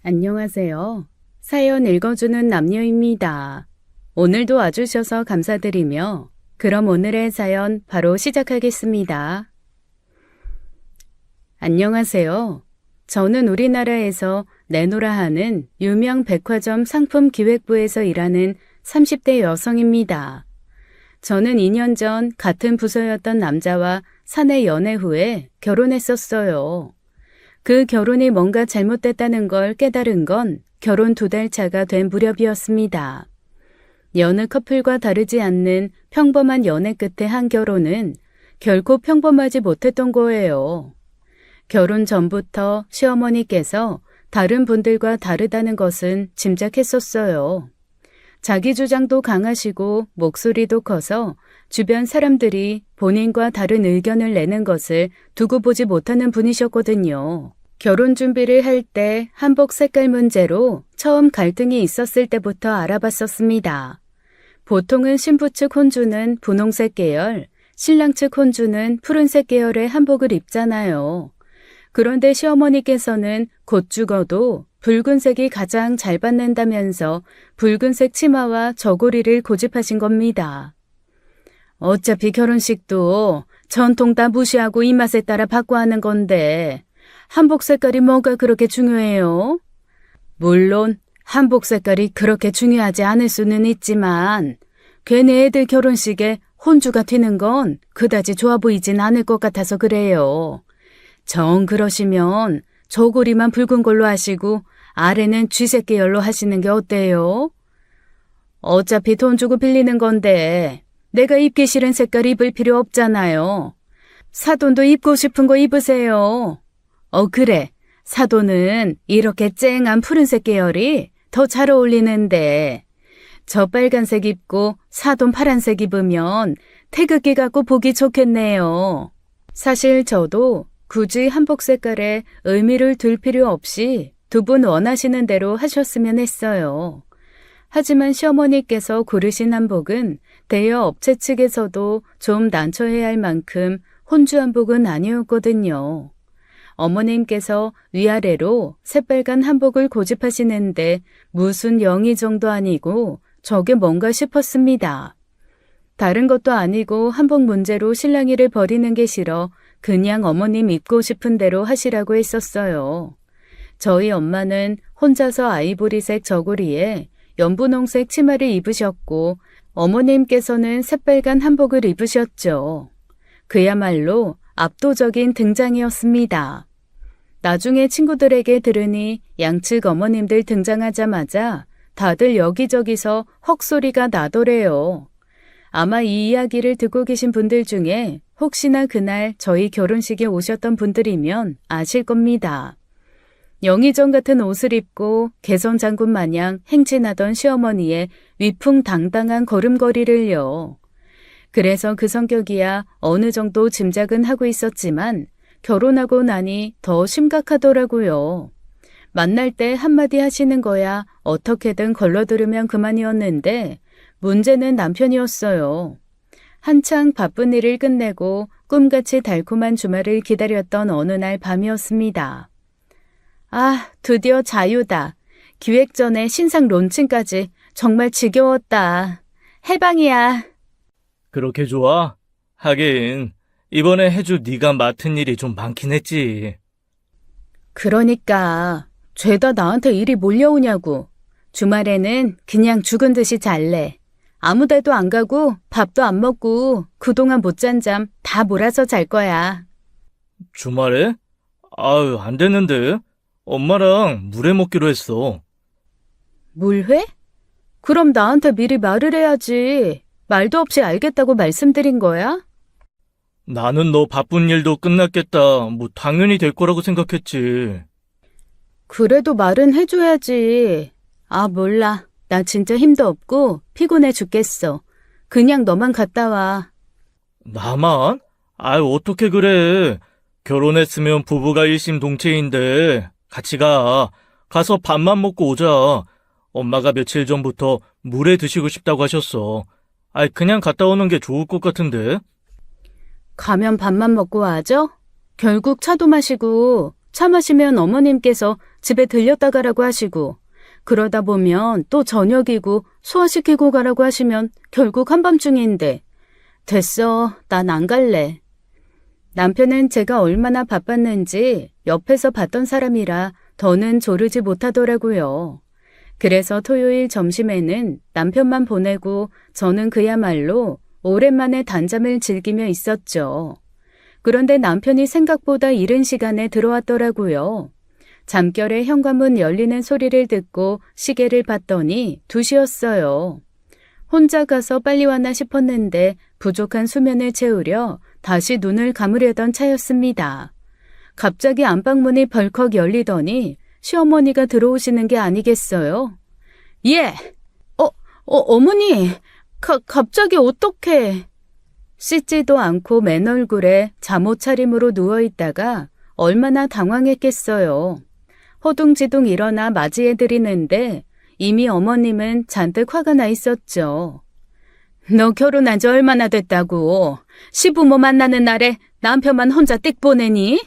안녕하세요. 사연 읽어주는 남녀입니다. 오늘도 와주셔서 감사드리며 그럼 오늘의 사연 바로 시작하겠습니다. 안녕하세요. 저는 우리나라에서 내노라 하는 유명 백화점 상품 기획부에서 일하는 30대 여성입니다. 저는 2년 전 같은 부서였던 남자와 사내 연애 후에 결혼했었어요. 그 결혼이 뭔가 잘못됐다는 걸 깨달은 건 결혼 2달 차가 된 무렵이었습니다. 여느 커플과 다르지 않는 평범한 연애 끝에 한 결혼은 결코 평범하지 못했던 거예요. 결혼 전부터 시어머니께서 다른 분들과 다르다는 것은 짐작했었어요. 자기 주장도 강하시고 목소리도 커서 주변 사람들이 본인과 다른 의견을 내는 것을 두고 보지 못하는 분이셨거든요. 결혼 준비를 할 때 한복 색깔 문제로 처음 갈등이 있었을 때부터 알아봤었습니다. 보통은 신부 측 혼주는 분홍색 계열, 신랑 측 혼주는 푸른색 계열의 한복을 입잖아요. 그런데 시어머니께서는 곧 죽어도 붉은색이 가장 잘 받는다면서 붉은색 치마와 저고리를 고집하신 겁니다. 어차피 결혼식도 전통 다 무시하고 입맛에 따라 바꿔 하는 건데 한복 색깔이 뭐가 그렇게 중요해요? 물론 한복 색깔이 그렇게 중요하지 않을 수는 있지만 괜히 애들 결혼식에 혼주가 튀는 건 그다지 좋아 보이진 않을 것 같아서 그래요. 정 그러시면 저고리만 붉은 걸로 하시고 아래는 쥐색 계열로 하시는 게 어때요? 어차피 돈 주고 빌리는 건데 내가 입기 싫은 색깔 입을 필요 없잖아요. 사돈도 입고 싶은 거 입으세요. 그래. 사돈은 이렇게 쨍한 푸른색 계열이 더 잘 어울리는데 저 빨간색 입고 사돈 파란색 입으면 태극기 갖고 보기 좋겠네요. 사실 저도 굳이 한복 색깔에 의미를 둘 필요 없이 두 분 원하시는 대로 하셨으면 했어요. 하지만 시어머니께서 고르신 한복은 대여 업체 측에서도 좀 난처해야 할 만큼 혼주 한복은 아니었거든요. 어머님께서 위아래로 새빨간 한복을 고집하시는데 무슨 영의 정도 아니고 저게 뭔가 싶었습니다. 다른 것도 아니고 한복 문제로 실랑이를 벌이는 게 싫어 그냥 어머님 입고 싶은 대로 하시라고 했었어요. 저희 엄마는 혼자서 아이보리색 저고리에 연분홍색 치마를 입으셨고 어머님께서는 새빨간 한복을 입으셨죠. 그야말로 압도적인 등장이었습니다. 나중에 친구들에게 들으니 양측 어머님들 등장하자마자 다들 여기저기서 헉소리가 나더래요. 아마 이 이야기를 듣고 계신 분들 중에 혹시나 그날 저희 결혼식에 오셨던 분들이면 아실 겁니다. 영의정 같은 옷을 입고 개선장군 마냥 행진하던 시어머니의 위풍당당한 걸음걸이를요. 그래서 그 성격이야 어느 정도 짐작은 하고 있었지만 결혼하고 나니 더 심각하더라고요. 만날 때 한마디 하시는 거야 어떻게든 걸러들으면 그만이었는데 문제는 남편이었어요. 한창 바쁜 일을 끝내고 꿈같이 달콤한 주말을 기다렸던 어느 날 밤이었습니다. 아, 드디어 자유다. 기획 전에 신상 론칭까지 정말 지겨웠다. 해방이야. 그렇게 좋아? 하긴 이번에 해줄 네가 맡은 일이 좀 많긴 했지. 그러니까 죄다 나한테 일이 몰려오냐고. 주말에는 그냥 죽은 듯이 잘래. 아무 데도 안 가고 밥도 안 먹고 그동안 못 잔 잠 다 몰아서 잘 거야. 주말에? 아유, 안 됐는데. 엄마랑 물회 먹기로 했어. 물회? 그럼 나한테 미리 말을 해야지. 말도 없이 알겠다고 말씀드린 거야? 나는 너 바쁜 일도 끝났겠다. 뭐 당연히 될 거라고 생각했지. 그래도 말은 해줘야지. 아, 몰라. 나 진짜 힘도 없고 피곤해 죽겠어. 그냥 너만 갔다 와. 나만? 아유, 어떻게 그래. 결혼했으면 부부가 일심동체인데 같이 가. 가서 밥만 먹고 오자. 엄마가 며칠 전부터 물회 드시고 싶다고 하셨어. 아이, 그냥 갔다 오는 게 좋을 것 같은데. 가면 밥만 먹고 와죠? 결국 차도 마시고 차 마시면 어머님께서 집에 들렸다 가라고 하시고, 그러다 보면 또 저녁이고 소화시키고 가라고 하시면 결국 한밤중인데, 됐어, 난 안 갈래. 남편은 제가 얼마나 바빴는지 옆에서 봤던 사람이라 더는 조르지 못하더라고요. 그래서 토요일 점심에는 남편만 보내고 저는 그야말로 오랜만에 단잠을 즐기며 있었죠. 그런데 남편이 생각보다 이른 시간에 들어왔더라고요. 잠결에 현관문 열리는 소리를 듣고 시계를 봤더니 2시였어요. 혼자 가서 빨리 왔나 싶었는데 부족한 수면을 채우려 다시 눈을 감으려던 차였습니다. 갑자기 안방문이 벌컥 열리더니 시어머니가 들어오시는 게 아니겠어요? 예! 어머니! 갑자기 어떡해! 씻지도 않고 맨 얼굴에 잠옷 차림으로 누워있다가 얼마나 당황했겠어요. 허둥지둥 일어나 맞이해드리는데 이미 어머님은 잔뜩 화가 나 있었죠. 너 결혼한 지 얼마나 됐다고? 시부모 만나는 날에 남편만 혼자 띡 보내니?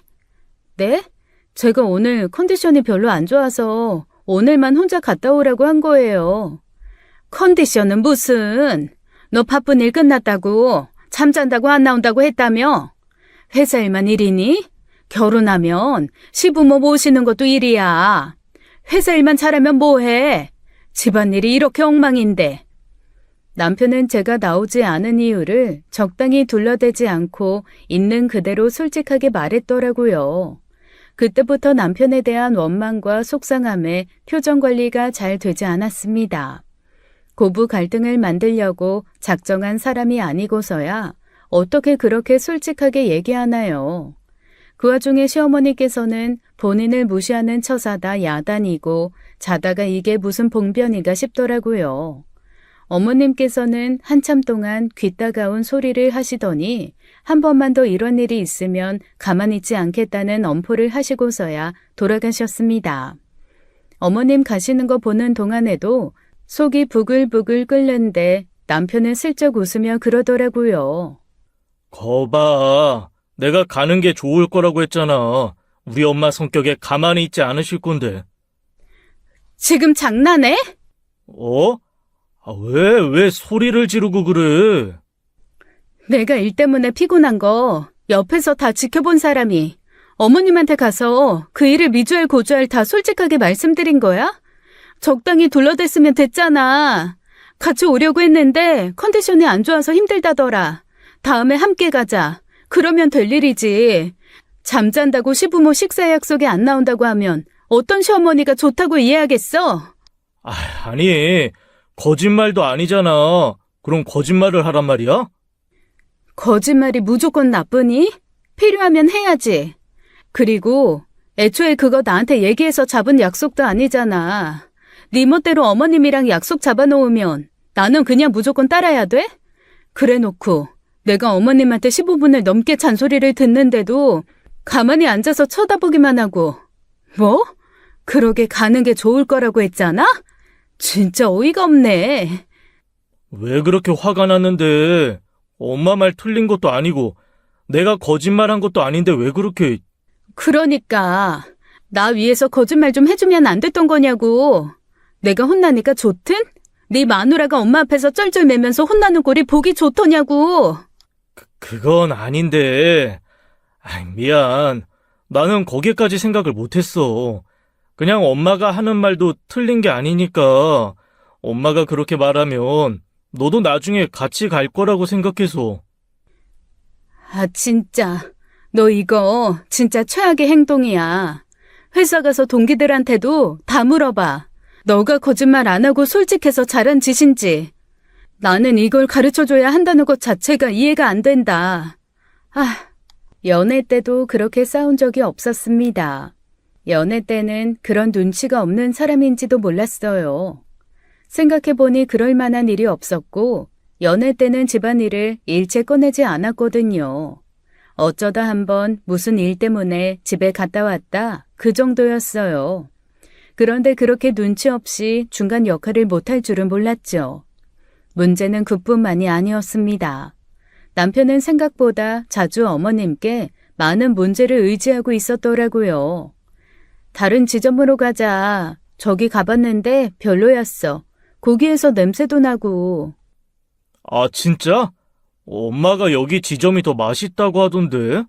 네? 제가 오늘 컨디션이 별로 안 좋아서 오늘만 혼자 갔다 오라고 한 거예요. 컨디션은 무슨? 너 바쁜 일 끝났다고 잠잔다고 안 나온다고 했다며? 회사 일만 일이니? 결혼하면 시부모 모시는 것도 일이야. 회사 일만 잘하면 뭐해? 집안일이 이렇게 엉망인데. 남편은 제가 나오지 않은 이유를 적당히 둘러대지 않고 있는 그대로 솔직하게 말했더라고요. 그때부터 남편에 대한 원망과 속상함에 표정 관리가 잘 되지 않았습니다. 고부 갈등을 만들려고 작정한 사람이 아니고서야 어떻게 그렇게 솔직하게 얘기하나요? 그 와중에 시어머니께서는 본인을 무시하는 처사다 야단이고 자다가 이게 무슨 봉변이가 싶더라고요. 어머님께서는 한참 동안 귀 따가운 소리를 하시더니 한 번만 더 이런 일이 있으면 가만히 있지 않겠다는 엄포를 하시고서야 돌아가셨습니다. 어머님 가시는 거 보는 동안에도 속이 부글부글 끓는데 남편은 슬쩍 웃으며 그러더라고요. 거봐, 내가 가는 게 좋을 거라고 했잖아. 우리 엄마 성격에 가만히 있지 않으실 건데. 지금 장난해? 어? 왜 소리를 지르고 그래? 내가 일 때문에 피곤한 거 옆에서 다 지켜본 사람이 어머님한테 가서 그 일을 미주알 고주알 다 솔직하게 말씀드린 거야? 적당히 둘러댔으면 됐잖아. 같이 오려고 했는데 컨디션이 안 좋아서 힘들다더라. 다음에 함께 가자. 그러면 될 일이지. 잠잔다고 시부모 식사 약속에 안 나온다고 하면 어떤 시어머니가 좋다고 이해하겠어? 아니, 거짓말도 아니잖아. 그럼 거짓말을 하란 말이야? 거짓말이 무조건 나쁘니? 필요하면 해야지. 그리고 애초에 그거 나한테 얘기해서 잡은 약속도 아니잖아. 네 멋대로 어머님이랑 약속 잡아놓으면 나는 그냥 무조건 따라야 돼? 그래놓고 내가 어머님한테 15분을 넘게 잔소리를 듣는데도 가만히 앉아서 쳐다보기만 하고 뭐? 그러게 가는 게 좋을 거라고 했잖아? 진짜 어이가 없네. 왜 그렇게 화가 났는데? 엄마 말 틀린 것도 아니고 내가 거짓말한 것도 아닌데 왜 그렇게... 그러니까 나 위해서 거짓말 좀 해주면 안 됐던 거냐고. 내가 혼나니까 좋든? 네 마누라가 엄마 앞에서 쩔쩔매면서 혼나는 꼴이 보기 좋더냐고. 그건 아닌데... 미안. 나는 거기까지 생각을 못했어. 그냥 엄마가 하는 말도 틀린 게 아니니까 엄마가 그렇게 말하면 너도 나중에 같이 갈 거라고 생각해서. 진짜. 너 이거 진짜 최악의 행동이야. 회사 가서 동기들한테도 다 물어봐. 너가 거짓말 안 하고 솔직해서 잘한 짓인지. 나는 이걸 가르쳐줘야 한다는 것 자체가 이해가 안 된다. 연애 때도 그렇게 싸운 적이 없었습니다. 연애 때는 그런 눈치가 없는 사람인지도 몰랐어요. 생각해보니 그럴 만한 일이 없었고 연애 때는 집안일을 일체 꺼내지 않았거든요. 어쩌다 한번 무슨 일 때문에 집에 갔다 왔다 그 정도였어요. 그런데 그렇게 눈치 없이 중간 역할을 못할 줄은 몰랐죠. 문제는 그뿐만이 아니었습니다. 남편은 생각보다 자주 어머님께 많은 문제를 의지하고 있었더라고요. 다른 지점으로 가자. 저기 가봤는데 별로였어. 거기에서 냄새도 나고. 아, 진짜? 엄마가 여기 지점이 더 맛있다고 하던데.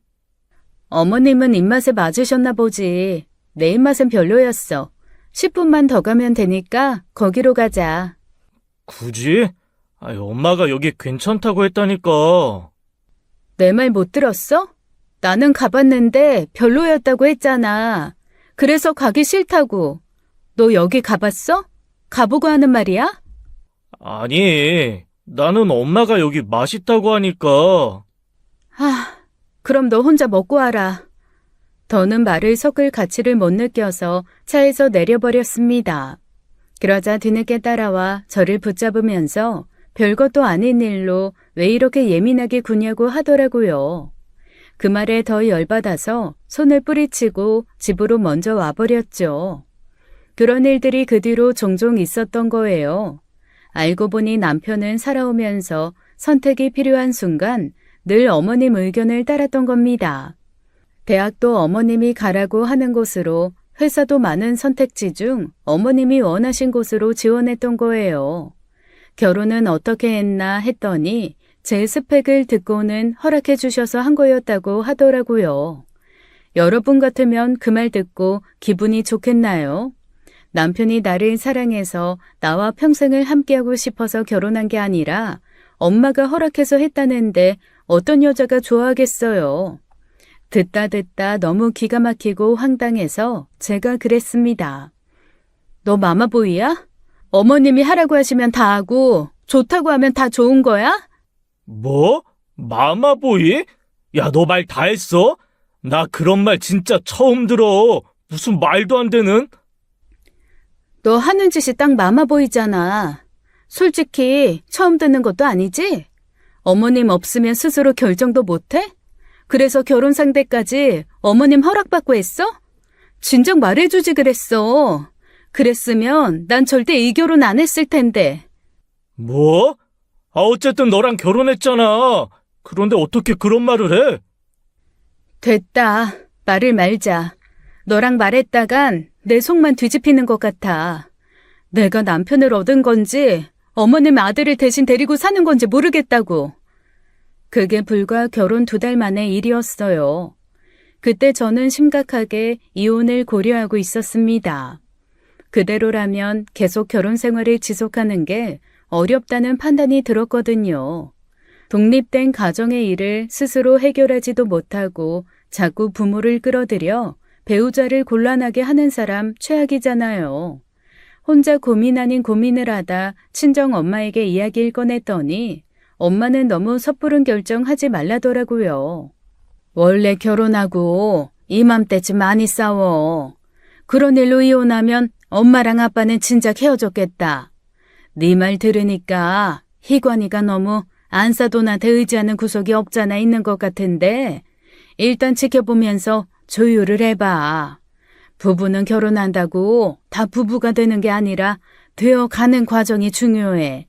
어머님은 입맛에 맞으셨나 보지. 내 입맛은 별로였어. 10분만 더 가면 되니까 거기로 가자. 굳이? 아, 엄마가 여기 괜찮다고 했다니까. 내 말 못 들었어? 나는 가봤는데 별로였다고 했잖아. 그래서 가기 싫다고. 너 여기 가봤어? 가보고 하는 말이야? 아니, 나는 엄마가 여기 맛있다고 하니까. 그럼 너 혼자 먹고 와라. 더는 말을 섞을 가치를 못 느껴서 차에서 내려버렸습니다. 그러자 뒤늦게 따라와 저를 붙잡으면서 별것도 아닌 일로 왜 이렇게 예민하게 구냐고 하더라고요. 그 말에 더 열받아서 손을 뿌리치고 집으로 먼저 와버렸죠. 그런 일들이 그 뒤로 종종 있었던 거예요. 알고 보니 남편은 살아오면서 선택이 필요한 순간 늘 어머님 의견을 따랐던 겁니다. 대학도 어머님이 가라고 하는 곳으로, 회사도 많은 선택지 중 어머님이 원하신 곳으로 지원했던 거예요. 결혼은 어떻게 했나 했더니 제 스펙을 듣고는 허락해 주셔서 한 거였다고 하더라고요. 여러분 같으면 그 말 듣고 기분이 좋겠나요? 남편이 나를 사랑해서 나와 평생을 함께하고 싶어서 결혼한 게 아니라 엄마가 허락해서 했다는데 어떤 여자가 좋아하겠어요. 듣다 너무 기가 막히고 황당해서 제가 그랬습니다. 너 마마보이야? 어머님이 하라고 하시면 다 하고 좋다고 하면 다 좋은 거야? 뭐? 마마보이? 야, 너 말 다 했어? 나 그런 말 진짜 처음 들어. 무슨 말도 안 되는? 너 하는 짓이 딱 마마보이잖아. 솔직히 처음 듣는 것도 아니지? 어머님 없으면 스스로 결정도 못해? 그래서 결혼 상대까지 어머님 허락받고 했어? 진작 말해주지 그랬어. 그랬으면 난 절대 이 결혼 안 했을 텐데. 뭐? 아, 어쨌든 너랑 결혼했잖아. 그런데 어떻게 그런 말을 해? 됐다. 말을 말자. 너랑 말했다간 내 속만 뒤집히는 것 같아. 내가 남편을 얻은 건지 어머님 아들을 대신 데리고 사는 건지 모르겠다고. 그게 불과 결혼 2달 만의 일이었어요. 그때 저는 심각하게 이혼을 고려하고 있었습니다. 그대로라면 계속 결혼 생활을 지속하는 게 어렵다는 판단이 들었거든요. 독립된 가정의 일을 스스로 해결하지도 못하고 자꾸 부모를 끌어들여 배우자를 곤란하게 하는 사람 최악이잖아요. 혼자 고민 아닌 고민을 하다 친정 엄마에게 이야기를 꺼냈더니 엄마는 너무 섣부른 결정하지 말라더라고요. 원래 결혼하고 이맘때쯤 많이 싸워. 그런 일로 이혼하면 엄마랑 아빠는 진작 헤어졌겠다. 네 말 들으니까 희관이가 너무 안사돈한테 의지하는 구석이 없잖아 있는 것 같은데 일단 지켜보면서 조율을 해봐. 부부는 결혼한다고 다 부부가 되는 게 아니라 되어가는 과정이 중요해.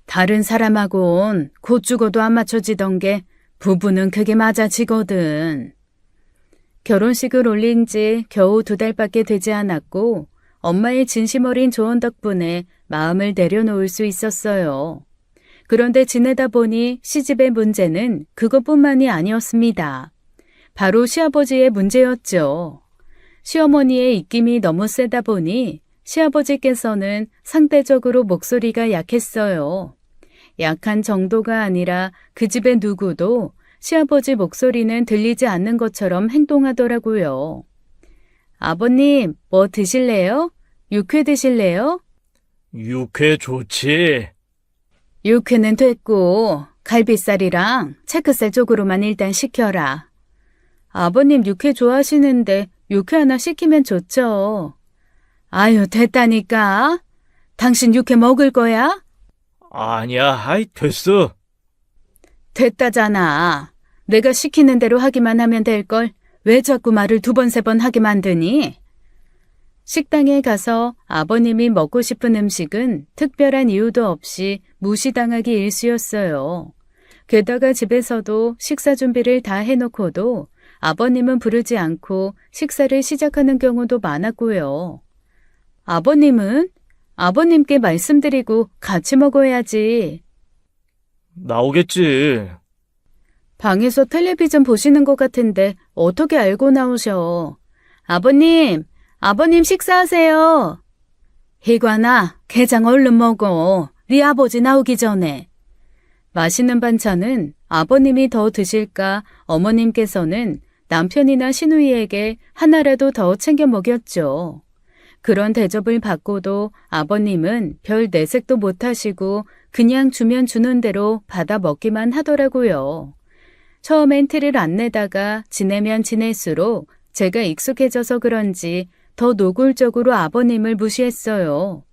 다른 사람하고는 곧 죽어도 안 맞춰지던 게 부부는 그게 맞아지거든. 결혼식을 올린 지 겨우 2달밖에 되지 않았고 엄마의 진심 어린 조언 덕분에 마음을 내려놓을 수 있었어요. 그런데 지내다 보니 시집의 문제는 그것뿐만이 아니었습니다. 바로 시아버지의 문제였죠. 시어머니의 입김이 너무 세다 보니 시아버지께서는 상대적으로 목소리가 약했어요. 약한 정도가 아니라 그 집의 누구도 시아버지 목소리는 들리지 않는 것처럼 행동하더라고요. 아버님, 뭐 드실래요? 육회 드실래요? 육회 좋지. 육회는 됐고 갈비살이랑 체크살 쪽으로만 일단 시켜라. 아버님 육회 좋아하시는데 육회 하나 시키면 좋죠. 아유, 됐다니까. 당신 육회 먹을 거야? 아니야, 아이, 됐어. 됐다잖아. 내가 시키는 대로 하기만 하면 될걸. 왜 자꾸 말을 2번, 3번 하게 만드니? 식당에 가서 아버님이 먹고 싶은 음식은 특별한 이유도 없이 무시당하기 일쑤였어요. 게다가 집에서도 식사 준비를 다 해놓고도 아버님은 부르지 않고 식사를 시작하는 경우도 많았고요. 아버님은? 아버님께 말씀드리고 같이 먹어야지. 나오겠지. 방에서 텔레비전 보시는 것 같은데 어떻게 알고 나오셔? 아버님, 아버님 식사하세요. 희관아, 게장 얼른 먹어. 네 아버지 나오기 전에. 맛있는 반찬은 아버님이 더 드실까 어머님께서는 남편이나 시누이에게 하나라도 더 챙겨 먹였죠. 그런 대접을 받고도 아버님은 별 내색도 못하시고 그냥 주면 주는 대로 받아 먹기만 하더라고요. 처음엔 티를 안 내다가 지내면 지낼수록 제가 익숙해져서 그런지 더 노골적으로 아버님을 무시했어요.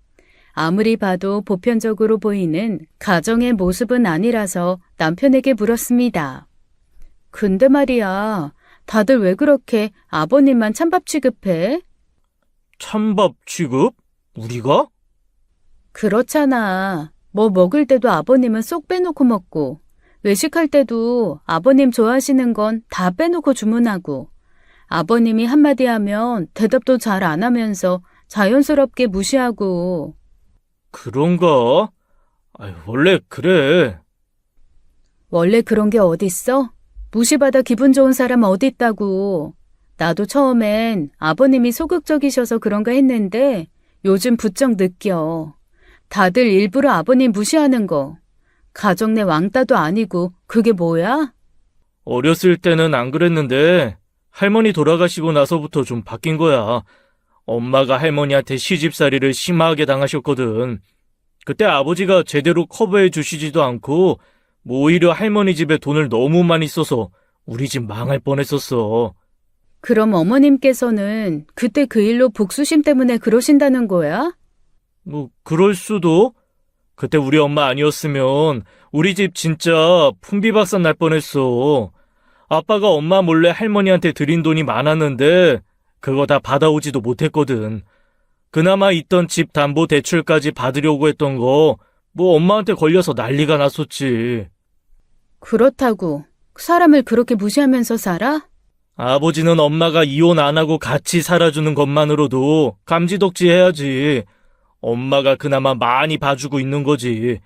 아무리 봐도 보편적으로 보이는 가정의 모습은 아니라서 남편에게 물었습니다. 근데 말이야, 다들 왜 그렇게 아버님만 찬밥 취급해? 찬밥 취급? 우리가? 그렇잖아. 뭐 먹을 때도 아버님은 쏙 빼놓고 먹고, 외식할 때도 아버님 좋아하시는 건 다 빼놓고 주문하고, 아버님이 한마디 하면 대답도 잘 안 하면서 자연스럽게 무시하고. 그런가? 아유, 원래 그래. 원래 그런 게 어딨어? 무시받아 기분 좋은 사람 어딨다고. 나도 처음엔 아버님이 소극적이셔서 그런가 했는데 요즘 부쩍 느껴. 다들 일부러 아버님 무시하는 거. 가정 내 왕따도 아니고 그게 뭐야? 어렸을 때는 안 그랬는데 할머니 돌아가시고 나서부터 좀 바뀐 거야. 엄마가 할머니한테 시집살이를 심하게 당하셨거든. 그때 아버지가 제대로 커버해 주시지도 않고 오히려 할머니 집에 돈을 너무 많이 써서 우리 집 망할 뻔했었어. 그럼 어머님께서는 그때 그 일로 복수심 때문에 그러신다는 거야? 뭐 그럴 수도. 그때 우리 엄마 아니었으면 우리 집 진짜 풍비박산 날 뻔했어. 아빠가 엄마 몰래 할머니한테 드린 돈이 많았는데 그거 다 받아오지도 못했거든. 그나마 있던 집 담보 대출까지 받으려고 했던 거 뭐 엄마한테 걸려서 난리가 났었지. 그렇다고 사람을 그렇게 무시하면서 살아? 아버지는 엄마가 이혼 안 하고 같이 살아주는 것만으로도 감지덕지 해야지. 엄마가 그나마 많이 봐주고 있는 거지.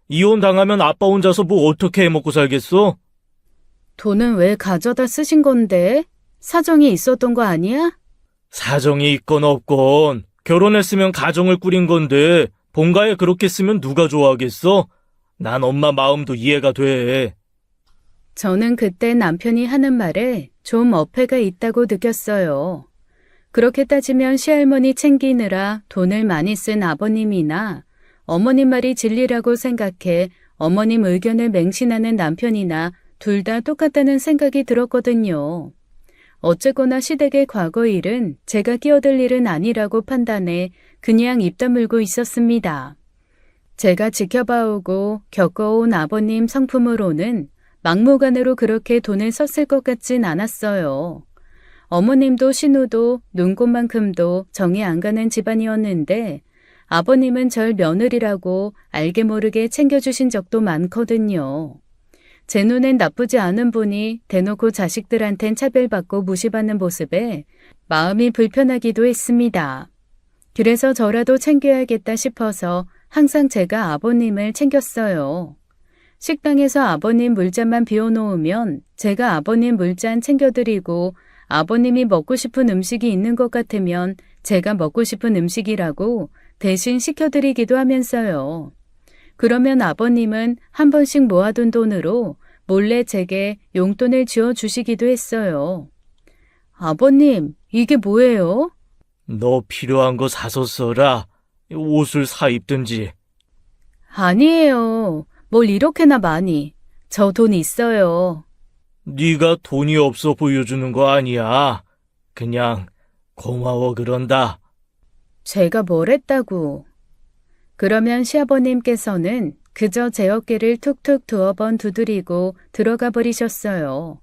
이혼 당하면 아빠 혼자서 뭐 어떻게 해먹고 살겠어? 돈은 왜 가져다 쓰신 건데? 사정이 있었던 거 아니야? 사정이 있건 없건 결혼했으면 가정을 꾸린 건데 본가에 그렇게 쓰면 누가 좋아하겠어? 난 엄마 마음도 이해가 돼. 저는 그때 남편이 하는 말에 좀 어폐가 있다고 느꼈어요. 그렇게 따지면 시할머니 챙기느라 돈을 많이 쓴 아버님이나 어머님 말이 진리라고 생각해 어머님 의견을 맹신하는 남편이나 둘 다 똑같다는 생각이 들었거든요. 어쨌거나 시댁의 과거 일은 제가 끼어들 일은 아니라고 판단해 그냥 입 다물고 있었습니다. 제가 지켜봐오고 겪어온 아버님 성품으로는 막무가내로 그렇게 돈을 썼을 것 같진 않았어요. 어머님도 신우도 눈꽃만큼도 정이 안 가는 집안이었는데 아버님은 절 며느리라고 알게 모르게 챙겨주신 적도 많거든요. 제 눈엔 나쁘지 않은 분이 대놓고 자식들한텐 차별받고 무시받는 모습에 마음이 불편하기도 했습니다. 그래서 저라도 챙겨야겠다 싶어서 항상 제가 아버님을 챙겼어요. 식당에서 아버님 물잔만 비워놓으면 제가 아버님 물잔 챙겨드리고 아버님이 먹고 싶은 음식이 있는 것 같으면 제가 먹고 싶은 음식이라고 대신 시켜드리기도 하면서요. 그러면 아버님은 한 번씩 모아둔 돈으로 몰래 제게 용돈을 쥐어주시기도 했어요. 아버님, 이게 뭐예요? 너 필요한 거 사서 써라. 옷을 사 입든지. 아니에요. 뭘 이렇게나 많이. 저 돈 있어요. 네가 돈이 없어 보여주는 거 아니야. 그냥 고마워 그런다. 제가 뭘 했다고. 그러면 시아버님께서는 그저 제 어깨를 툭툭 두어 번 두드리고 들어가 버리셨어요.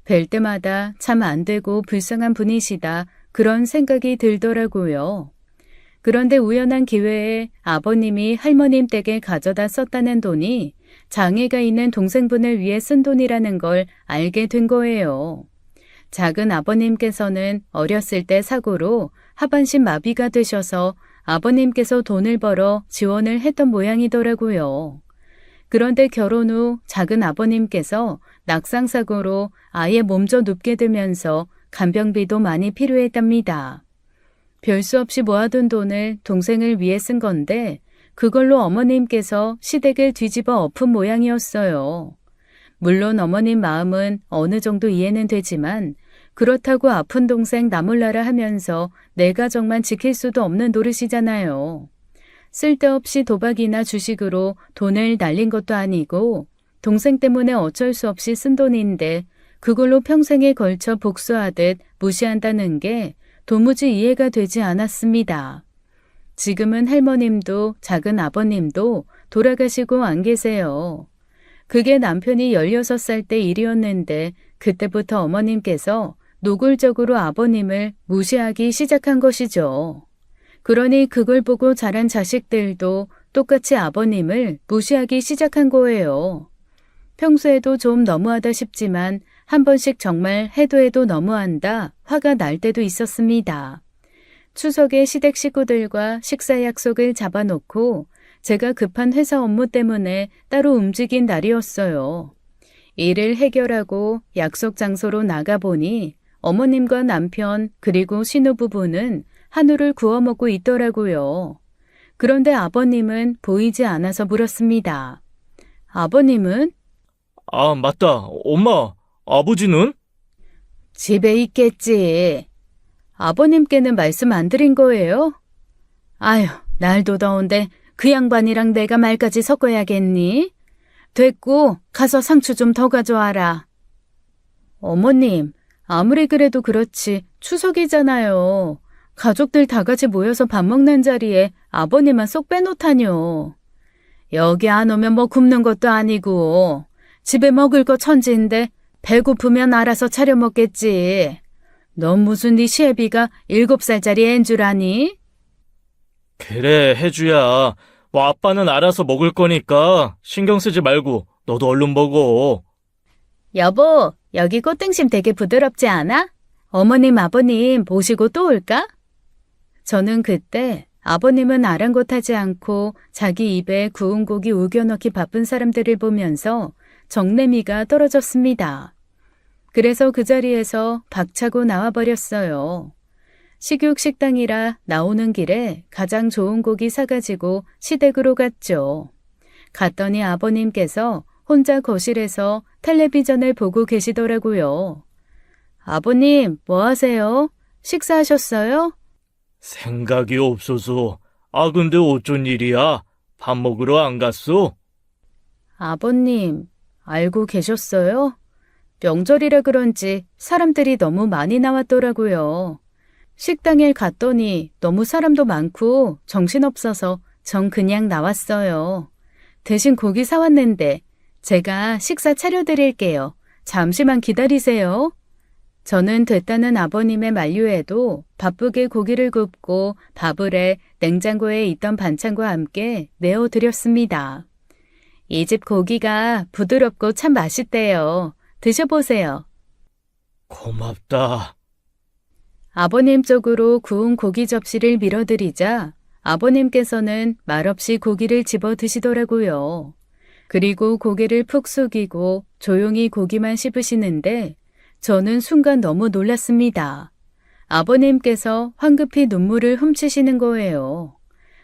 뵐 때마다 참 안 되고 불쌍한 분이시다 그런 생각이 들더라고요. 그런데 우연한 기회에 아버님이 할머님 댁에 가져다 썼다는 돈이 장애가 있는 동생분을 위해 쓴 돈이라는 걸 알게 된 거예요. 작은 아버님께서는 어렸을 때 사고로 하반신 마비가 되셔서 아버님께서 돈을 벌어 지원을 했던 모양이더라고요. 그런데 결혼 후 작은 아버님께서 낙상사고로 아예 몸져 눕게 되면서 간병비도 많이 필요했답니다. 별 수 없이 모아둔 돈을 동생을 위해 쓴 건데 그걸로 어머님께서 시댁을 뒤집어 엎은 모양이었어요. 물론 어머님 마음은 어느 정도 이해는 되지만 그렇다고 아픈 동생 나몰라라 하면서 내 가정만 지킬 수도 없는 노릇이잖아요. 쓸데없이 도박이나 주식으로 돈을 날린 것도 아니고 동생 때문에 어쩔 수 없이 쓴 돈인데 그걸로 평생에 걸쳐 복수하듯 무시한다는 게 도무지 이해가 되지 않았습니다. 지금은 할머님도 작은 아버님도 돌아가시고 안 계세요. 그게 남편이 16살 때 일이었는데 그때부터 어머님께서 노골적으로 아버님을 무시하기 시작한 것이죠. 그러니 그걸 보고 자란 자식들도 똑같이 아버님을 무시하기 시작한 거예요. 평소에도 좀 너무하다 싶지만 한 번씩 정말 해도 너무한다 화가 날 때도 있었습니다. 추석에 시댁 식구들과 식사 약속을 잡아놓고 제가 급한 회사 업무 때문에 따로 움직인 날이었어요. 일을 해결하고 약속 장소로 나가보니 어머님과 남편 그리고 신혼부부는 한우를 구워 먹고 있더라고요. 그런데 아버님은 보이지 않아서 물었습니다. 아버님은? 아, 맞다. 엄마, 아버지는? 집에 있겠지. 아버님께는 말씀 안 드린 거예요? 아휴, 날도 더운데 그 양반이랑 내가 말까지 섞어야겠니? 됐고 가서 상추 좀 더 가져와라. 어머님, 아무리 그래도 그렇지 추석이잖아요. 가족들 다 같이 모여서 밥 먹는 자리에 아버님만 쏙 빼놓다뇨. 여기 안 오면 뭐 굶는 것도 아니고 집에 먹을 거 천지인데 배고프면 알아서 차려 먹겠지. 넌 무슨 네 시애비가 7살짜리 앤 줄 아니? 그래, 혜주야. 뭐 아빠는 알아서 먹을 거니까 신경 쓰지 말고 너도 얼른 먹어. 여보, 여기 꽃등심 되게 부드럽지 않아? 어머님, 아버님 모시고 또 올까? 저는 그때 아버님은 아랑곳하지 않고 자기 입에 구운 고기 우겨넣기 바쁜 사람들을 보면서 정내미가 떨어졌습니다. 그래서 그 자리에서 박차고 나와버렸어요. 식육식당이라 나오는 길에 가장 좋은 고기 사가지고 시댁으로 갔죠. 갔더니 아버님께서 혼자 거실에서 텔레비전을 보고 계시더라고요. 아버님, 뭐 하세요? 식사하셨어요? 생각이 없어서. 아, 근데 어쩐 일이야? 밥 먹으러 안 갔어? 아버님, 알고 계셨어요? 명절이라 그런지 사람들이 너무 많이 나왔더라고요. 식당에 갔더니 너무 사람도 많고 정신없어서 전 그냥 나왔어요. 대신 고기 사왔는데 제가 식사 차려드릴게요. 잠시만 기다리세요. 저는 됐다는 아버님의 만류에도 바쁘게 고기를 굽고 밥을 해 냉장고에 있던 반찬과 함께 내어드렸습니다. 이 집 고기가 부드럽고 참 맛있대요. 드셔보세요. 고맙다. 아버님 쪽으로 구운 고기 접시를 밀어드리자 아버님께서는 말없이 고기를 집어 드시더라고요. 그리고 고개를 푹 숙이고 조용히 고기만 씹으시는데 저는 순간 너무 놀랐습니다. 아버님께서 황급히 눈물을 훔치시는 거예요.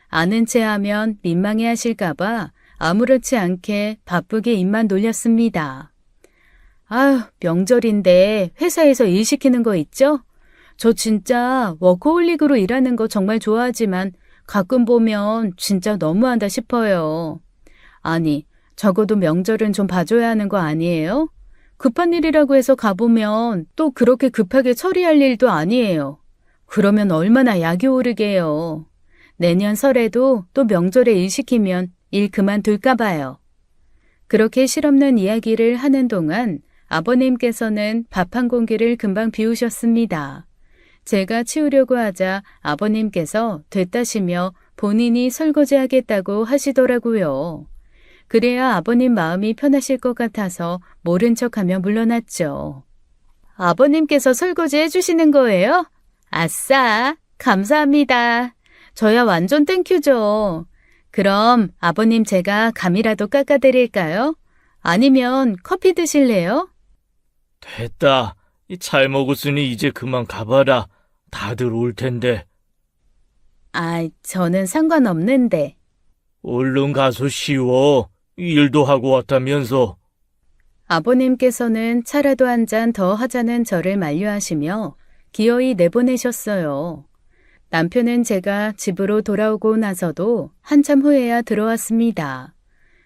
아는 체 하면 민망해 하실까봐 아무렇지 않게 바쁘게 입만 놀렸습니다. 아휴, 명절인데 회사에서 일 시키는 거 있죠? 저 진짜 워커홀릭으로 일하는 거 정말 좋아하지만 가끔 보면 진짜 너무한다 싶어요. 아니, 적어도 명절은 좀 봐줘야 하는 거 아니에요? 급한 일이라고 해서 가보면 또 그렇게 급하게 처리할 일도 아니에요. 그러면 얼마나 약이 오르게요. 내년 설에도 또 명절에 일 시키면 일 그만둘까 봐요. 그렇게 실없는 이야기를 하는 동안 아버님께서는 밥 한 공기를 금방 비우셨습니다. 제가 치우려고 하자 아버님께서 됐다시며 본인이 설거지하겠다고 하시더라고요. 그래야 아버님 마음이 편하실 것 같아서 모른 척하며 물러났죠. 아버님께서 설거지 해주시는 거예요? 아싸, 감사합니다. 저야 완전 땡큐죠. 그럼 아버님 제가 감이라도 깎아드릴까요? 아니면 커피 드실래요? 됐다. 잘 먹었으니 이제 그만 가봐라. 다들 올 텐데. 아, 저는 상관없는데. 얼른 가서 쉬워. 일도 하고 왔다면서. 아버님께서는 차라도 한 잔 더 하자는 저를 만류하시며 기어이 내보내셨어요. 남편은 제가 집으로 돌아오고 나서도 한참 후에야 들어왔습니다.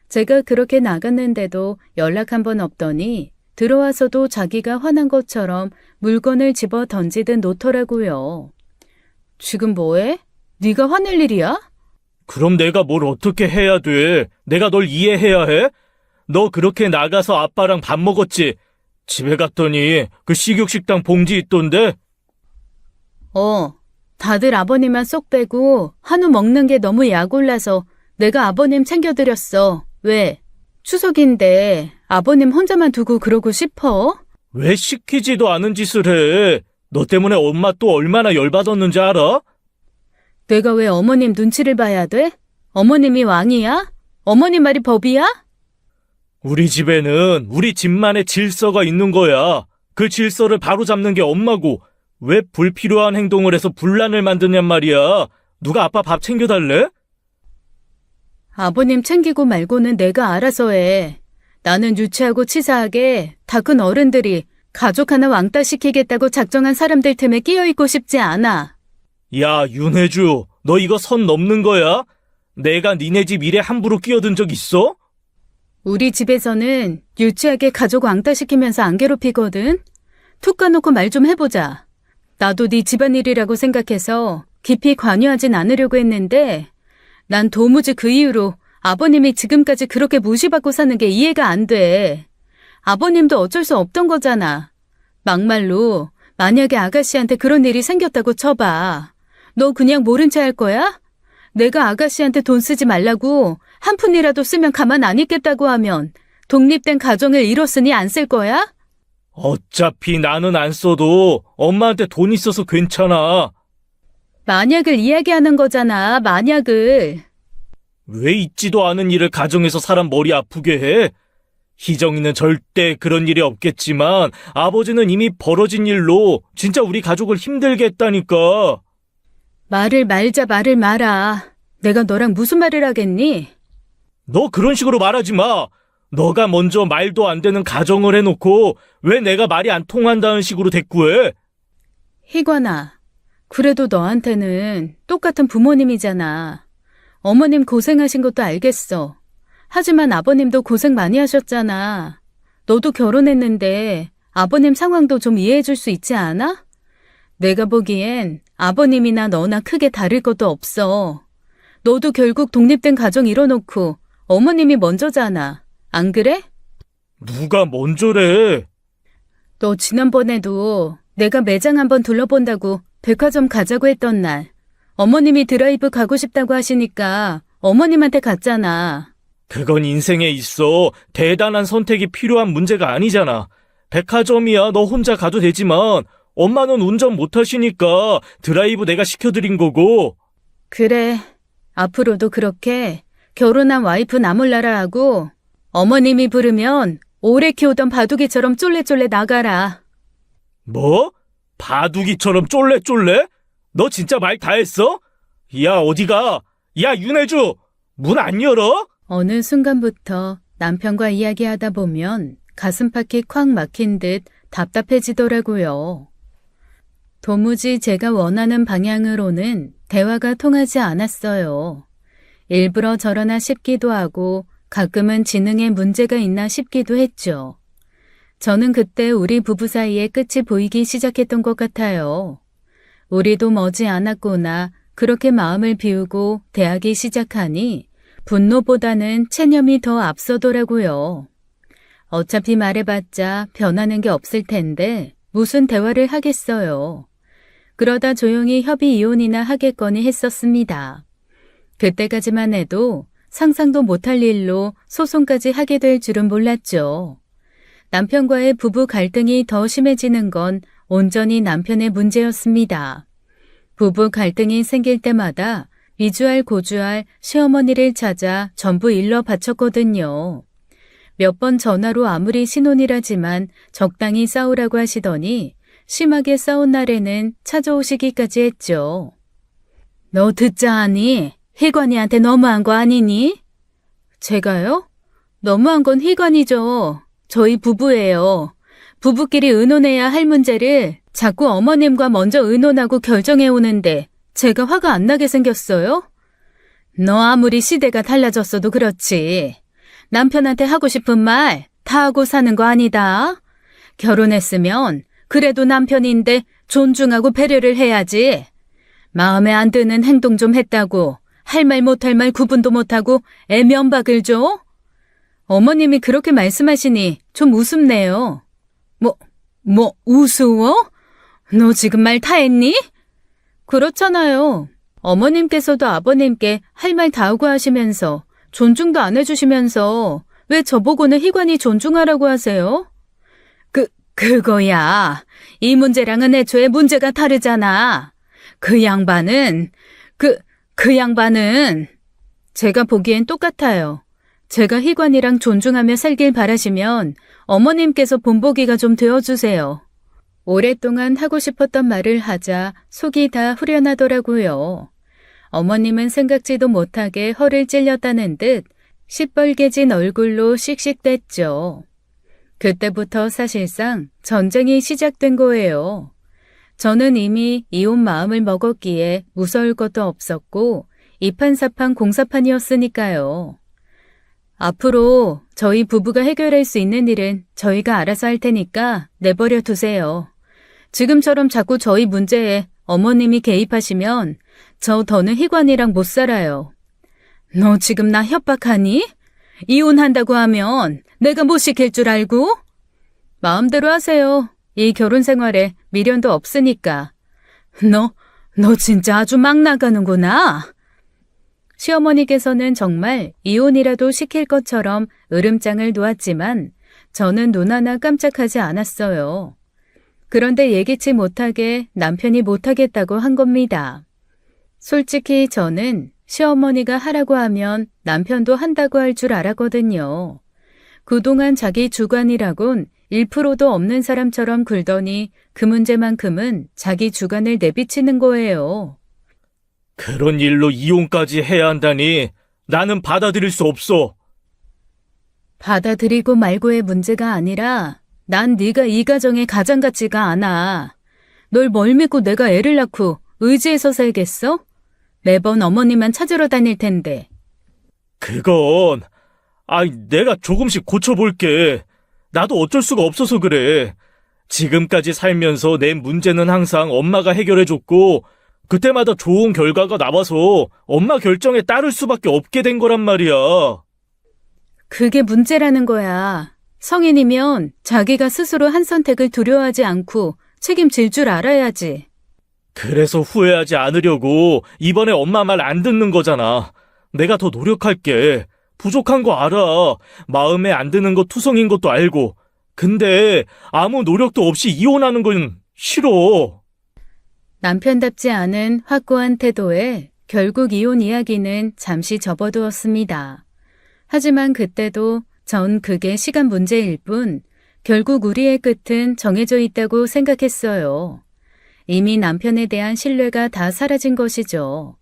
제가 그렇게 나갔는데도 연락 한 번 없더니 들어와서도 자기가 화난 것처럼 물건을 집어 던지듯 놓더라고요. 지금 뭐해? 네가 화낼 일이야? 그럼 내가 뭘 어떻게 해야 돼? 내가 널 이해해야 해? 너 그렇게 나가서 아빠랑 밥 먹었지? 집에 갔더니 그 식육식당 봉지 있던데? 다들 아버님만 쏙 빼고 한우 먹는 게 너무 약올라서 내가 아버님 챙겨드렸어. 왜? 추석인데 아버님 혼자만 두고 그러고 싶어? 왜 시키지도 않은 짓을 해? 너 때문에 엄마 또 얼마나 열받았는지 알아? 내가 왜 어머님 눈치를 봐야 돼? 어머님이 왕이야? 어머님 말이 법이야? 우리 집에는 우리 집만의 질서가 있는 거야. 그 질서를 바로잡는 게 엄마고 왜 불필요한 행동을 해서 분란을 만드냔 말이야. 누가 아빠 밥 챙겨달래? 아버님 챙기고 말고는 내가 알아서 해. 나는 유치하고 치사하게 다 큰 어른들이 가족 하나 왕따 시키겠다고 작정한 사람들 틈에 끼어있고 싶지 않아. 야, 윤혜주, 너 이거 선 넘는 거야? 내가 니네 집 일에 함부로 끼어든 적 있어? 우리 집에서는 유치하게 가족 왕따 시키면서 안 괴롭히거든. 툭 까놓고 말 좀 해보자. 나도 네 집안일이라고 생각해서 깊이 관여하진 않으려고 했는데 난 도무지 그 이유로 아버님이 지금까지 그렇게 무시받고 사는 게 이해가 안 돼. 아버님도 어쩔 수 없던 거잖아. 막말로 만약에 아가씨한테 그런 일이 생겼다고 쳐봐. 너 그냥 모른 체 할 거야? 내가 아가씨한테 돈 쓰지 말라고 한 푼이라도 쓰면 가만 안 있겠다고 하면 독립된 가정을 이뤘으니 안 쓸 거야? 어차피 나는 안 써도 엄마한테 돈 있어서 괜찮아. 만약을 이야기하는 거잖아, 만약을. 왜 있지도 않은 일을 가정에서 사람 머리 아프게 해? 희정이는 절대 그런 일이 없겠지만 아버지는 이미 벌어진 일로 진짜 우리 가족을 힘들게 했다니까. 말을 말아. 내가 너랑 무슨 말을 하겠니? 너 그런 식으로 말하지 마. 너가 먼저 말도 안 되는 가정을 해놓고 왜 내가 말이 안 통한다는 식으로 대꾸해? 희관아, 그래도 너한테는 똑같은 부모님이잖아. 어머님 고생하신 것도 알겠어. 하지만 아버님도 고생 많이 하셨잖아. 너도 결혼했는데 아버님 상황도 좀 이해해 줄 수 있지 않아? 내가 보기엔 아버님이나 너나 크게 다를 것도 없어. 너도 결국 독립된 가정 이뤄놓고 어머님이 먼저잖아. 안 그래? 누가 먼저래? 너 지난번에도 내가 매장 한번 둘러본다고 백화점 가자고 했던 날 어머님이 드라이브 가고 싶다고 하시니까 어머님한테 갔잖아. 그건 인생에 있어 대단한 선택이 필요한 문제가 아니잖아. 백화점이야 너 혼자 가도 되지만 엄마는 운전 못 하시니까 드라이브 내가 시켜드린 거고. 그래, 앞으로도 그렇게 결혼한 와이프 나 몰라라 하고 어머님이 부르면 오래 키우던 바둑이처럼 쫄래쫄래 나가라. 뭐? 바둑이처럼 쫄래쫄래? 너 진짜 말 다 했어? 야 어디가? 야 윤혜주 문 안 열어? 어느 순간부터 남편과 이야기하다 보면 가슴팍이 콱 막힌 듯 답답해지더라고요. 도무지 제가 원하는 방향으로는 대화가 통하지 않았어요. 일부러 저러나 싶기도 하고 가끔은 지능에 문제가 있나 싶기도 했죠. 저는 그때 우리 부부 사이에 끝이 보이기 시작했던 것 같아요. 우리도 머지 않았구나 그렇게 마음을 비우고 대하기 시작하니 분노보다는 체념이 더 앞서더라고요. 어차피 말해봤자 변하는 게 없을 텐데 무슨 대화를 하겠어요. 그러다 조용히 협의 이혼이나 하겠거니 했었습니다. 그때까지만 해도 상상도 못할 일로 소송까지 하게 될 줄은 몰랐죠. 남편과의 부부 갈등이 더 심해지는 건 온전히 남편의 문제였습니다. 부부 갈등이 생길 때마다 위주할 고주할 시어머니를 찾아 전부 일러 바쳤거든요. 몇 번 전화로 아무리 신혼이라지만 적당히 싸우라고 하시더니 심하게 싸운 날에는 찾아오시기까지 했죠. 너 듣자 하니 희관이한테 너무한 거 아니니? 제가요? 너무한 건 희관이죠. 저희 부부예요. 부부끼리 의논해야 할 문제를 자꾸 어머님과 먼저 의논하고 결정해 오는데 제가 화가 안 나게 생겼어요? 너 아무리 시대가 달라졌어도 그렇지. 남편한테 하고 싶은 말 다 하고 사는 거 아니다. 결혼했으면 그래도 남편인데 존중하고 배려를 해야지. 마음에 안 드는 행동 좀 했다고 할 말 못할 말 구분도 못하고 애면박을 줘? 어머님이 그렇게 말씀하시니 좀 우습네요. 우스워? 너 지금 말 다 했니? 그렇잖아요. 어머님께서도 아버님께 할 말 다 하고 하시면서 존중도 안 해주시면서 왜 저보고는 희관이 존중하라고 하세요? 그거야. 이 문제랑은 애초에 문제가 다르잖아. 그 양반은 제가 보기엔 똑같아요. 제가 희관이랑 존중하며 살길 바라시면 어머님께서 본보기가 좀 되어주세요. 오랫동안 하고 싶었던 말을 하자 속이 다 후련하더라고요. 어머님은 생각지도 못하게 허를 찔렸다는 듯 시뻘개진 얼굴로 씩씩댔죠. 그때부터 사실상 전쟁이 시작된 거예요. 저는 이미 이혼 마음을 먹었기에 무서울 것도 없었고 이판사판 공사판이었으니까요. 앞으로 저희 부부가 해결할 수 있는 일은 저희가 알아서 할 테니까 내버려 두세요. 지금처럼 자꾸 저희 문제에 어머님이 개입하시면 저 더는 희관이랑 못 살아요. 너 지금 나 협박하니? 이혼한다고 하면 내가 못 시킬 줄 알고? 마음대로 하세요. 이 결혼 생활에 미련도 없으니까. 너 진짜 아주 막 나가는구나. 시어머니께서는 정말 이혼이라도 시킬 것처럼 으름장을 놓았지만 저는 눈 하나 깜짝하지 않았어요. 그런데 예기치 못하게 남편이 못하겠다고 한 겁니다. 솔직히 저는 시어머니가 하라고 하면 남편도 한다고 할 줄 알았거든요. 그동안 자기 주관이라곤 1%도 없는 사람처럼 굴더니 그 문제만큼은 자기 주관을 내비치는 거예요. 그런 일로 이혼까지 해야 한다니 나는 받아들일 수 없어. 받아들이고 말고의 문제가 아니라 난 네가 이 가정의 가장 같지가 않아. 널 뭘 믿고 내가 애를 낳고 의지해서 살겠어? 매번 어머니만 찾으러 다닐 텐데. 그건 내가 조금씩 고쳐볼게. 나도 어쩔 수가 없어서 그래. 지금까지 살면서 내 문제는 항상 엄마가 해결해줬고 그때마다 좋은 결과가 나와서 엄마 결정에 따를 수밖에 없게 된 거란 말이야. 그게 문제라는 거야. 성인이면 자기가 스스로 한 선택을 두려워하지 않고 책임질 줄 알아야지. 그래서 후회하지 않으려고 이번에 엄마 말 안 듣는 거잖아. 내가 더 노력할게. 부족한 거 알아. 마음에 안 드는 거 투성인 것도 알고. 근데 아무 노력도 없이 이혼하는 건 싫어. 남편답지 않은 확고한 태도에 결국 이혼 이야기는 잠시 접어두었습니다. 하지만 그때도 전 그게 시간 문제일 뿐 결국 우리의 끝은 정해져 있다고 생각했어요. 이미 남편에 대한 신뢰가 다 사라진 것이죠.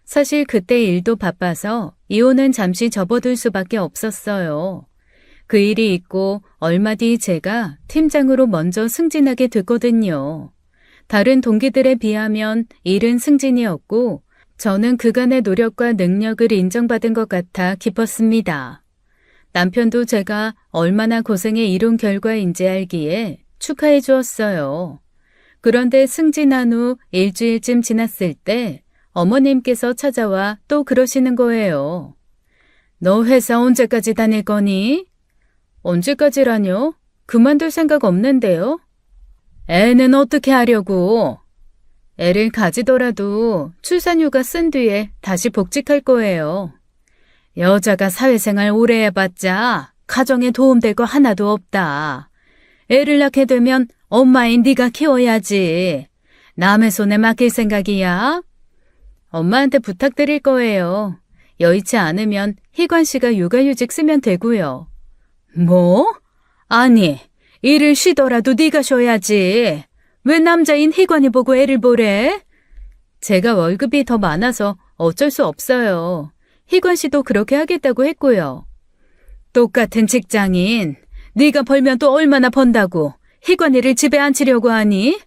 사실 그때 일도 바빠서 이혼은 잠시 접어둘 수밖에 없었어요. 그 일이 있고 얼마 뒤 제가 팀장으로 먼저 승진하게 됐거든요. 다른 동기들에 비하면 일은 승진이었고 저는 그간의 노력과 능력을 인정받은 것 같아 기뻤습니다. 남편도 제가 얼마나 고생해 이룬 결과인지 알기에 축하해 주었어요. 그런데 승진한 후 일주일쯤 지났을 때 어머님께서 찾아와 또 그러시는 거예요. 너 회사 언제까지 다닐 거니? 언제까지라뇨? 그만둘 생각 없는데요? 애는 어떻게 하려고? 애를 가지더라도 출산휴가 쓴 뒤에 다시 복직할 거예요. 여자가 사회생활 오래 해봤자 가정에 도움될 거 하나도 없다. 애를 낳게 되면 엄마인 네가 키워야지. 남의 손에 맡길 생각이야? 엄마한테 부탁드릴 거예요. 여의치 않으면 희관 씨가 육아휴직 쓰면 되고요. 뭐? 아니, 일을 쉬더라도 네가 쉬어야지. 왜 남자인 희관이 보고 애를 보래? 제가 월급이 더 많아서 어쩔 수 없어요. 희관 씨도 그렇게 하겠다고 했고요. 똑같은 직장인, 네가 벌면 또 얼마나 번다고 희관이를 집에 앉히려고 하니?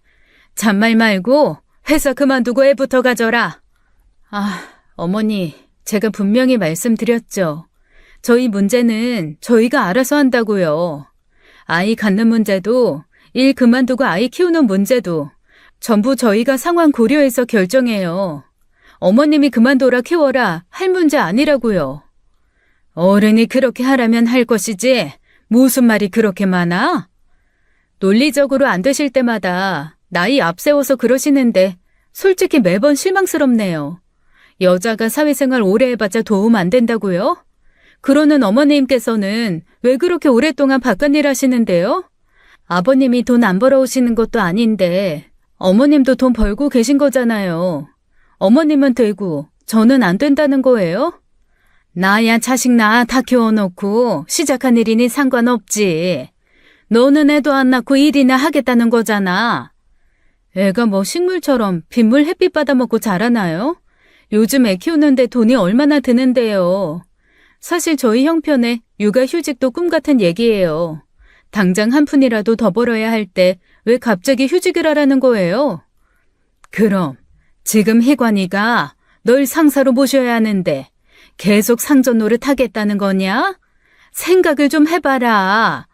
잔말 말고 회사 그만두고 애부터 가져라. 어머니, 제가 분명히 말씀드렸죠. 저희 문제는 저희가 알아서 한다고요. 아이 갖는 문제도, 일 그만두고 아이 키우는 문제도 전부 저희가 상황 고려해서 결정해요. 어머님이 그만둬라 키워라 할 문제 아니라고요. 어른이 그렇게 하라면 할 것이지 무슨 말이 그렇게 많아? 논리적으로 안 되실 때마다 나이 앞세워서 그러시는데 솔직히 매번 실망스럽네요. 여자가 사회생활 오래 해봤자 도움 안 된다고요? 그러는 어머님께서는 왜 그렇게 오랫동안 바깥일 하시는데요? 아버님이 돈 안 벌어오시는 것도 아닌데 어머님도 돈 벌고 계신 거잖아요. 어머님은 되고 저는 안 된다는 거예요? 나야 자식 낳아 다 키워놓고 시작한 일이니 상관없지. 너는 애도 안 낳고 일이나 하겠다는 거잖아. 애가 뭐 식물처럼 빗물 햇빛 받아먹고 자라나요? 요즘 애 키우는데 돈이 얼마나 드는데요. 사실 저희 형편에 육아휴직도 꿈 같은 얘기예요. 당장 한 푼이라도 더 벌어야 할 때 왜 갑자기 휴직을 하라는 거예요? 그럼 지금 희관이가 널 상사로 모셔야 하는데 계속 상전 노릇 하겠다는 거냐? 생각을 좀 해봐라.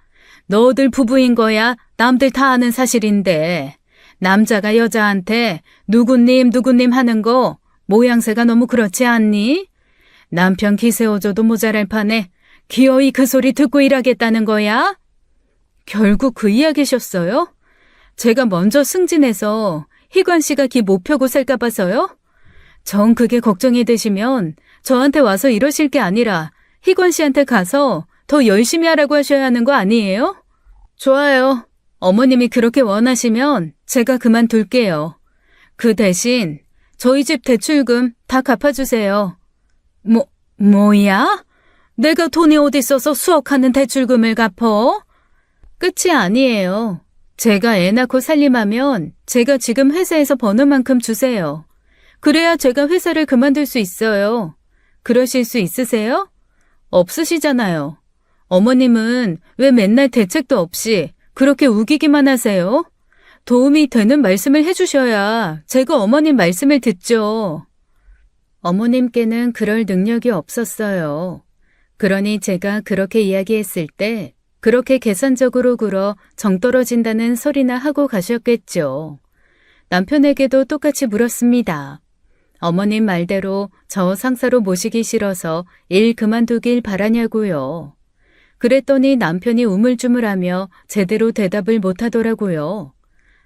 너들 부부인 거야 남들 다 아는 사실인데 남자가 여자한테 누구님 하는 거 모양새가 너무 그렇지 않니? 남편 기세어줘도 모자랄 판에 기어이 그 소리 듣고 일하겠다는 거야? 결국 그 이야기셨어요? 제가 먼저 승진해서 희관 씨가 기 못 펴고 살까 봐서요? 정 그게 걱정이 되시면 저한테 와서 이러실 게 아니라 희관 씨한테 가서 더 열심히 하라고 하셔야 하는 거 아니에요? 좋아요. 어머님이 그렇게 원하시면 제가 그만둘게요. 그 대신 저희 집 대출금 다 갚아주세요. 뭐야? 내가 돈이 어디 있어서 수억하는 대출금을 갚어? 끝이 아니에요. 제가 애 낳고 살림하면 제가 지금 회사에서 버는 만큼 주세요. 그래야 제가 회사를 그만둘 수 있어요. 그러실 수 있으세요? 없으시잖아요. 어머님은 왜 맨날 대책도 없이 그렇게 우기기만 하세요? 도움이 되는 말씀을 해주셔야 제가 어머님 말씀을 듣죠. 어머님께는 그럴 능력이 없었어요. 그러니 제가 그렇게 이야기했을 때 그렇게 계산적으로 굴어 정 떨어진다는 소리나 하고 가셨겠죠. 남편에게도 똑같이 물었습니다. 어머님 말대로 저 상사로 모시기 싫어서 일 그만두길 바라냐고요. 그랬더니 남편이 우물쭈물하며 제대로 대답을 못하더라고요.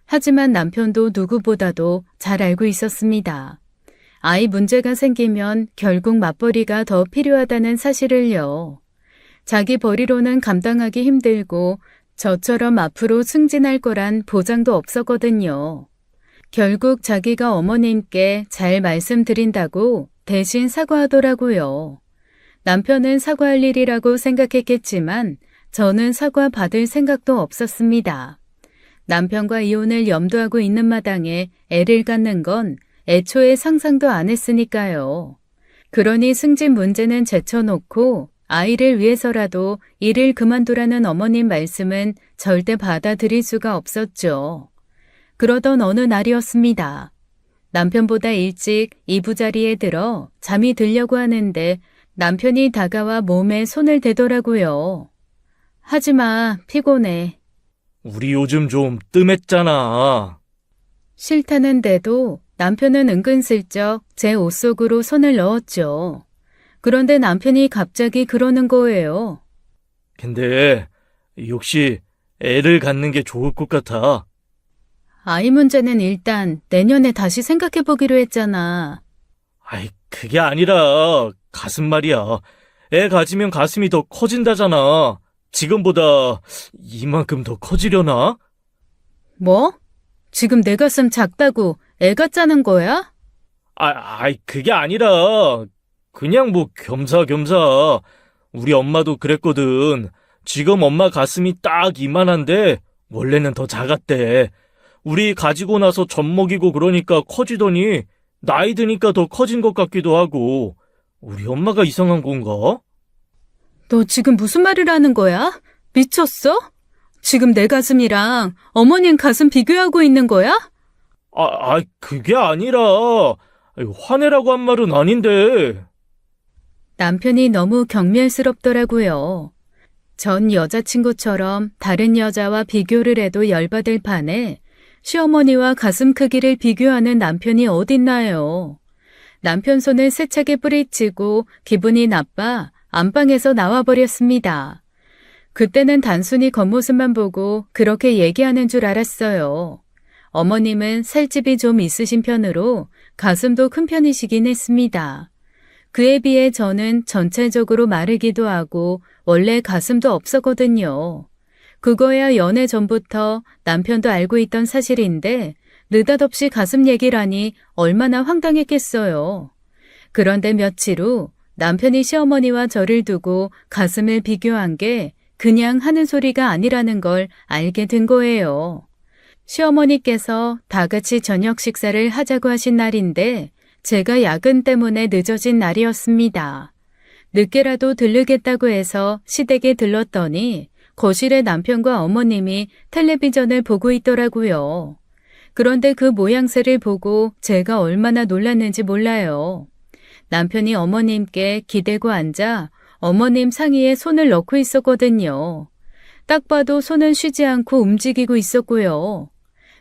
하지만 남편도 누구보다도 잘 알고 있었습니다. 아이 문제가 생기면 결국 맞벌이가 더 필요하다는 사실을요. 자기 벌이로는 감당하기 힘들고 저처럼 앞으로 승진할 거란 보장도 없었거든요. 결국 자기가 어머님께 잘 말씀드린다고 대신 사과하더라고요. 남편은 사과할 일이라고 생각했겠지만 저는 사과 받을 생각도 없었습니다. 남편과 이혼을 염두하고 있는 마당에 애를 갖는 건 애초에 상상도 안 했으니까요. 그러니 승진 문제는 제쳐놓고 아이를 위해서라도 일을 그만두라는 어머님 말씀은 절대 받아들일 수가 없었죠. 그러던 어느 날이었습니다. 남편보다 일찍 이부자리에 들어 잠이 들려고 하는데 남편이 다가와 몸에 손을 대더라고요. 하지마, 피곤해. 우리 요즘 좀 뜸했잖아. 싫다는데도 남편은 은근슬쩍 제 옷 속으로 손을 넣었죠. 그런데 남편이 갑자기 그러는 거예요. 근데 역시 애를 갖는 게 좋을 것 같아. 아이 문제는 일단 내년에 다시 생각해보기로 했잖아. 아이, 그게 아니라 가슴 말이야. 애 가지면 가슴이 더 커진다잖아. 지금보다 이만큼 더 커지려나? 뭐? 지금 내 가슴 작다고 애가 짜는 거야? 그게 아니라, 그냥 뭐 겸사겸사. 우리 엄마도 그랬거든. 지금 엄마 가슴이 딱 이만한데, 원래는 더 작았대. 우리 가지고 나서 젖 먹이고 그러니까 커지더니, 나이 드니까 더 커진 것 같기도 하고, 우리 엄마가 이상한 건가? 너 지금 무슨 말을 하는 거야? 미쳤어? 지금 내 가슴이랑 어머님 가슴 비교하고 있는 거야? 그게 아니라, 화내라고 한 말은 아닌데. 남편이 너무 경멸스럽더라고요. 전 여자친구처럼 다른 여자와 비교를 해도 열받을 판에 시어머니와 가슴 크기를 비교하는 남편이 어딨나요? 남편 손을 세차게 뿌리치고 기분이 나빠 안방에서 나와버렸습니다. 그때는 단순히 겉모습만 보고 그렇게 얘기하는 줄 알았어요. 어머님은 살집이 좀 있으신 편으로 가슴도 큰 편이시긴 했습니다. 그에 비해 저는 전체적으로 마르기도 하고 원래 가슴도 없었거든요. 그거야 연애 전부터 남편도 알고 있던 사실인데 느닷없이 가슴 얘기라니 얼마나 황당했겠어요. 그런데 며칠 후 남편이 시어머니와 저를 두고 가슴을 비교한 게 그냥 하는 소리가 아니라는 걸 알게 된 거예요. 시어머니께서 다 같이 저녁 식사를 하자고 하신 날인데 제가 야근 때문에 늦어진 날이었습니다. 늦게라도 들르겠다고 해서 시댁에 들렀더니 거실에 남편과 어머님이 텔레비전을 보고 있더라고요. 그런데 그 모양새를 보고 제가 얼마나 놀랐는지 몰라요. 남편이 어머님께 기대고 앉아 어머님 상의에 손을 넣고 있었거든요. 딱 봐도 손은 쉬지 않고 움직이고 있었고요.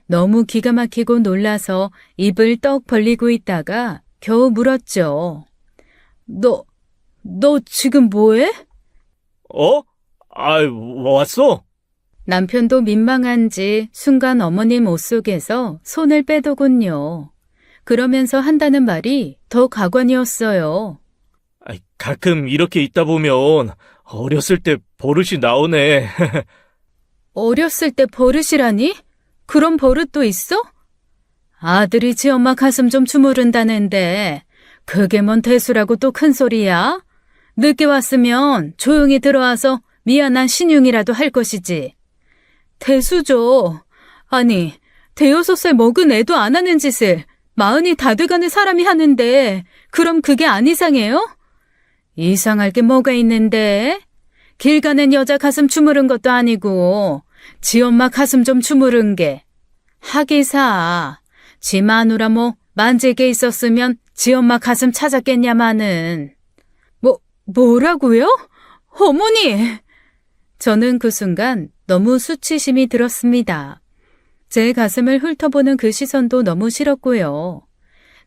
너무 기가 막히고 놀라서 입을 떡 벌리고 있다가 겨우 물었죠. 너 지금 뭐해? 왔어? 남편도 민망한지 순간 어머님 옷 속에서 손을 빼더군요. 그러면서 한다는 말이 더 가관이었어요. 가끔 이렇게 있다 보면 어렸을 때 버릇이 나오네. 어렸을 때 버릇이라니? 그런 버릇도 있어? 아들이 지 엄마 가슴 좀 주무른다는데 그게 뭔 대수라고 또 큰 소리야? 늦게 왔으면 조용히 들어와서 미안한 신용이라도 할 것이지. 대수죠. 아니, 대여섯 살 먹은 애도 안 하는 짓을 40이 다 돼가는 사람이 하는데 그럼 그게 안 이상해요? 이상할 게 뭐가 있는데? 길 가는 여자 가슴 주무른 것도 아니고 지 엄마 가슴 좀 주무른 게. 하기사, 지 마누라 뭐 만질 게 있었으면 지 엄마 가슴 찾았겠냐마는. 뭐라고요? 어머니! 저는 그 순간 너무 수치심이 들었습니다. 제 가슴을 훑어보는 그 시선도 너무 싫었고요.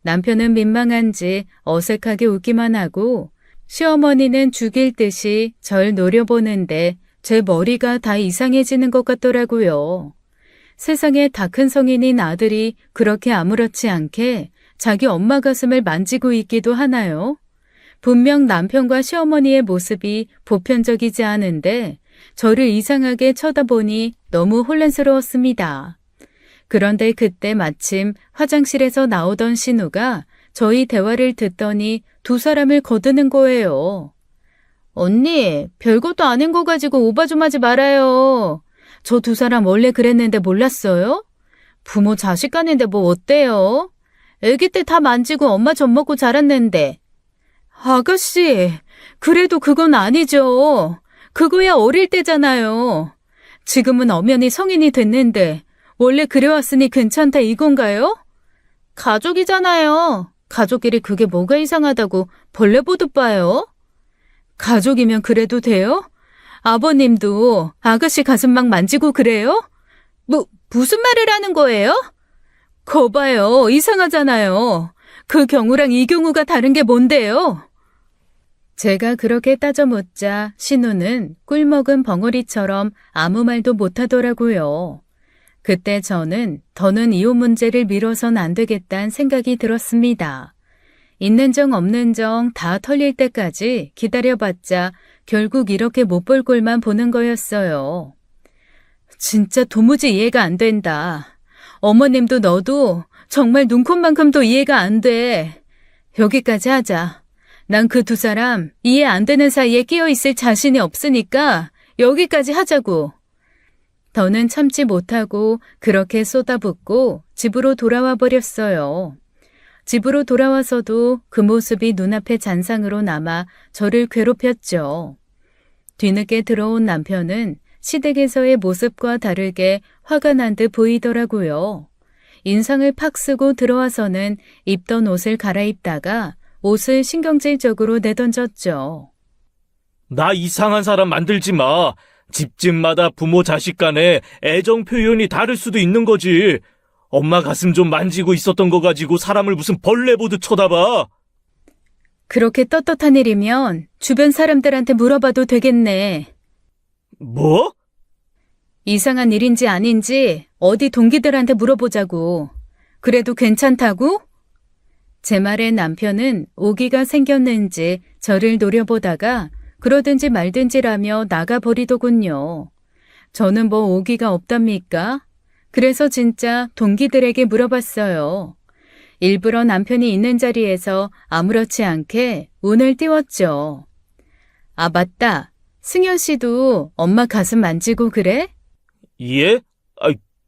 남편은 민망한지 어색하게 웃기만 하고 시어머니는 죽일 듯이 절 노려보는데 제 머리가 다 이상해지는 것 같더라고요. 세상에 다 큰 성인인 아들이 그렇게 아무렇지 않게 자기 엄마 가슴을 만지고 있기도 하나요? 분명 남편과 시어머니의 모습이 보편적이지 않은데 저를 이상하게 쳐다보니 너무 혼란스러웠습니다. 그런데 그때 마침 화장실에서 나오던 신우가 저희 대화를 듣더니 두 사람을 거드는 거예요. 언니, 별것도 아닌 거 가지고 오바 좀 하지 말아요. 저 두 사람 원래 그랬는데 몰랐어요? 부모 자식 간인데 뭐 어때요? 애기 때 다 만지고 엄마 젖 먹고 자랐는데. 아가씨, 그래도 그건 아니죠. 그거야 어릴 때잖아요. 지금은 엄연히 성인이 됐는데 원래 그래왔으니 괜찮다 이건가요? 가족이잖아요. 가족끼리 그게 뭐가 이상하다고 벌레 보듯 봐요? 가족이면 그래도 돼요? 아버님도 아가씨 가슴 막 만지고 그래요? 무슨 말을 하는 거예요? 거봐요, 이상하잖아요. 그 경우랑 이 경우가 다른 게 뭔데요? 제가 그렇게 따져 묻자 신우는 꿀먹은 벙어리처럼 아무 말도 못하더라고요. 그때 저는 더는 이혼 문제를 미뤄선 안 되겠다는 생각이 들었습니다. 있는 정 없는 정 다 털릴 때까지 기다려봤자 결국 이렇게 못 볼 꼴만 보는 거였어요. 진짜 도무지 이해가 안 된다. 어머님도 너도 정말 눈곱만큼도 이해가 안 돼. 여기까지 하자. 난 그 두 사람 이해 안 되는 사이에 끼어 있을 자신이 없으니까 여기까지 하자고. 더는 참지 못하고 그렇게 쏟아붓고 집으로 돌아와 버렸어요. 집으로 돌아와서도 그 모습이 눈앞에 잔상으로 남아 저를 괴롭혔죠. 뒤늦게 들어온 남편은 시댁에서의 모습과 다르게 화가 난 듯 보이더라고요. 인상을 팍 쓰고 들어와서는 입던 옷을 갈아입다가 옷을 신경질적으로 내던졌죠. 나 이상한 사람 만들지 마. 집집마다 부모 자식 간에 애정 표현이 다를 수도 있는 거지. 엄마 가슴 좀 만지고 있었던 거 가지고 사람을 무슨 벌레 보듯 쳐다봐. 그렇게 떳떳한 일이면 주변 사람들한테 물어봐도 되겠네. 뭐? 이상한 일인지 아닌지 어디 동기들한테 물어보자고. 그래도 괜찮다고? 제 말에 남편은 오기가 생겼는지 저를 노려보다가 그러든지 말든지라며 나가버리더군요. 저는 뭐 오기가 없답니까? 그래서 진짜 동기들에게 물어봤어요. 일부러 남편이 있는 자리에서 아무렇지 않게 운을 띄웠죠. 아, 맞다. 승현 씨도 엄마 가슴 만지고 그래? 예?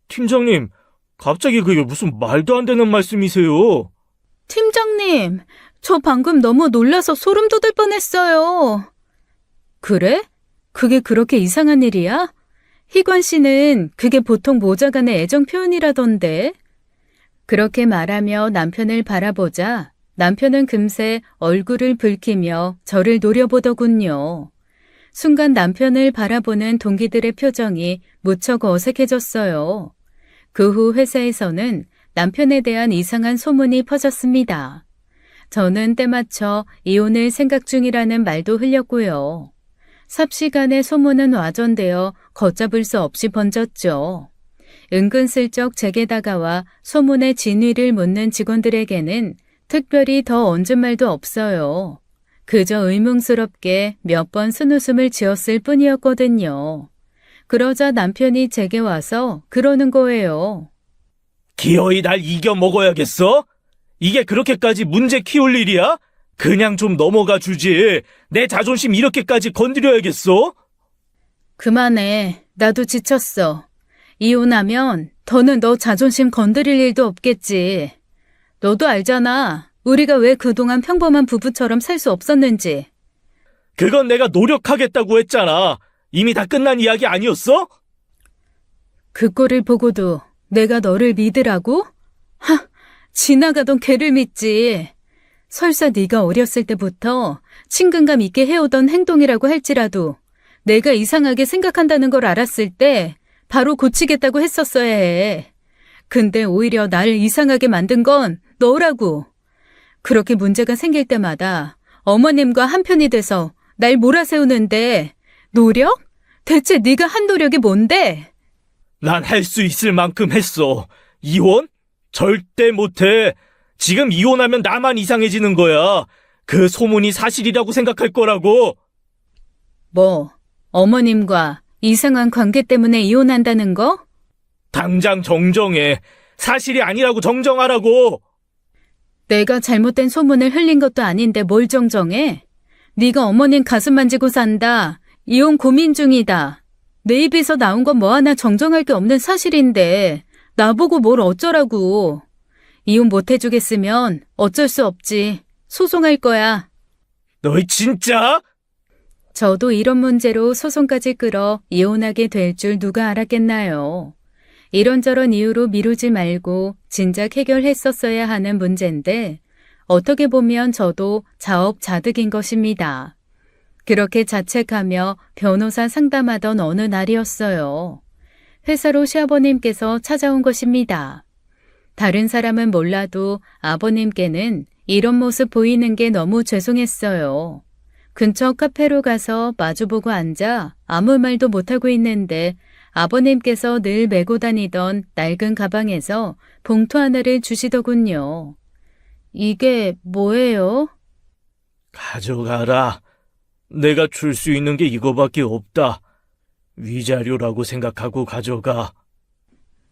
팀장님, 갑자기 그게 무슨 말도 안 되는 말씀이세요? 팀장님, 저 방금 너무 놀라서 소름 돋을 뻔했어요. 그래? 그게 그렇게 이상한 일이야? 희관 씨는 그게 보통 모자 간의 애정 표현이라던데. 그렇게 말하며 남편을 바라보자 남편은 금세 얼굴을 붉히며 저를 노려보더군요. 순간 남편을 바라보는 동기들의 표정이 무척 어색해졌어요. 그 후 회사에서는 남편에 대한 이상한 소문이 퍼졌습니다. 저는 때맞춰 이혼을 생각 중이라는 말도 흘렸고요. 삽시간에 소문은 와전되어 걷잡을 수 없이 번졌죠. 은근슬쩍 제게 다가와 소문의 진위를 묻는 직원들에게는 특별히 더 얹은 말도 없어요. 그저 의문스럽게 몇 번 쓴웃음을 지었을 뿐이었거든요. 그러자 남편이 제게 와서 그러는 거예요. 기어이 날 이겨 먹어야겠어? 이게 그렇게까지 문제 키울 일이야? 그냥 좀 넘어가 주지. 내 자존심 이렇게까지 건드려야겠어? 그만해. 나도 지쳤어. 이혼하면 더는 너 자존심 건드릴 일도 없겠지. 너도 알잖아. 우리가 왜 그동안 평범한 부부처럼 살 수 없었는지. 그건 내가 노력하겠다고 했잖아. 이미 다 끝난 이야기 아니었어? 그 꼴을 보고도 내가 너를 믿으라고? 지나가던 개를 믿지. 설사 네가 어렸을 때부터 친근감 있게 해오던 행동이라고 할지라도 내가 이상하게 생각한다는 걸 알았을 때 바로 고치겠다고 했었어야 해. 근데 오히려 날 이상하게 만든 건 너라고. 그렇게 문제가 생길 때마다 어머님과 한편이 돼서 날 몰아세우는데 노력? 대체 네가 한 노력이 뭔데? 난 할 수 있을 만큼 했어. 이혼? 절대 못해. 지금 이혼하면 나만 이상해지는 거야. 그 소문이 사실이라고 생각할 거라고. 뭐, 어머님과 이상한 관계 때문에 이혼한다는 거? 당장 정정해. 사실이 아니라고 정정하라고. 내가 잘못된 소문을 흘린 것도 아닌데 뭘 정정해? 네가 어머님 가슴 만지고 산다. 이혼 고민 중이다. 내 입에서 나온 건 뭐 하나 정정할 게 없는 사실인데 나보고 뭘 어쩌라고. 이혼 못 해주겠으면 어쩔 수 없지. 소송할 거야. 너희 진짜? 저도 이런 문제로 소송까지 끌어 이혼하게 될 줄 누가 알았겠나요. 이런저런 이유로 미루지 말고 진작 해결했었어야 하는 문제인데 어떻게 보면 저도 자업자득인 것입니다. 그렇게 자책하며 변호사 상담하던 어느 날이었어요. 회사로 시아버님께서 찾아온 것입니다. 다른 사람은 몰라도 아버님께는 이런 모습 보이는 게 너무 죄송했어요. 근처 카페로 가서 마주보고 앉아 아무 말도 못하고 있는데 아버님께서 늘 메고 다니던 낡은 가방에서 봉투 하나를 주시더군요. 이게 뭐예요? 가져가라. 내가 줄 수 있는 게 이거밖에 없다. 위자료라고 생각하고 가져가.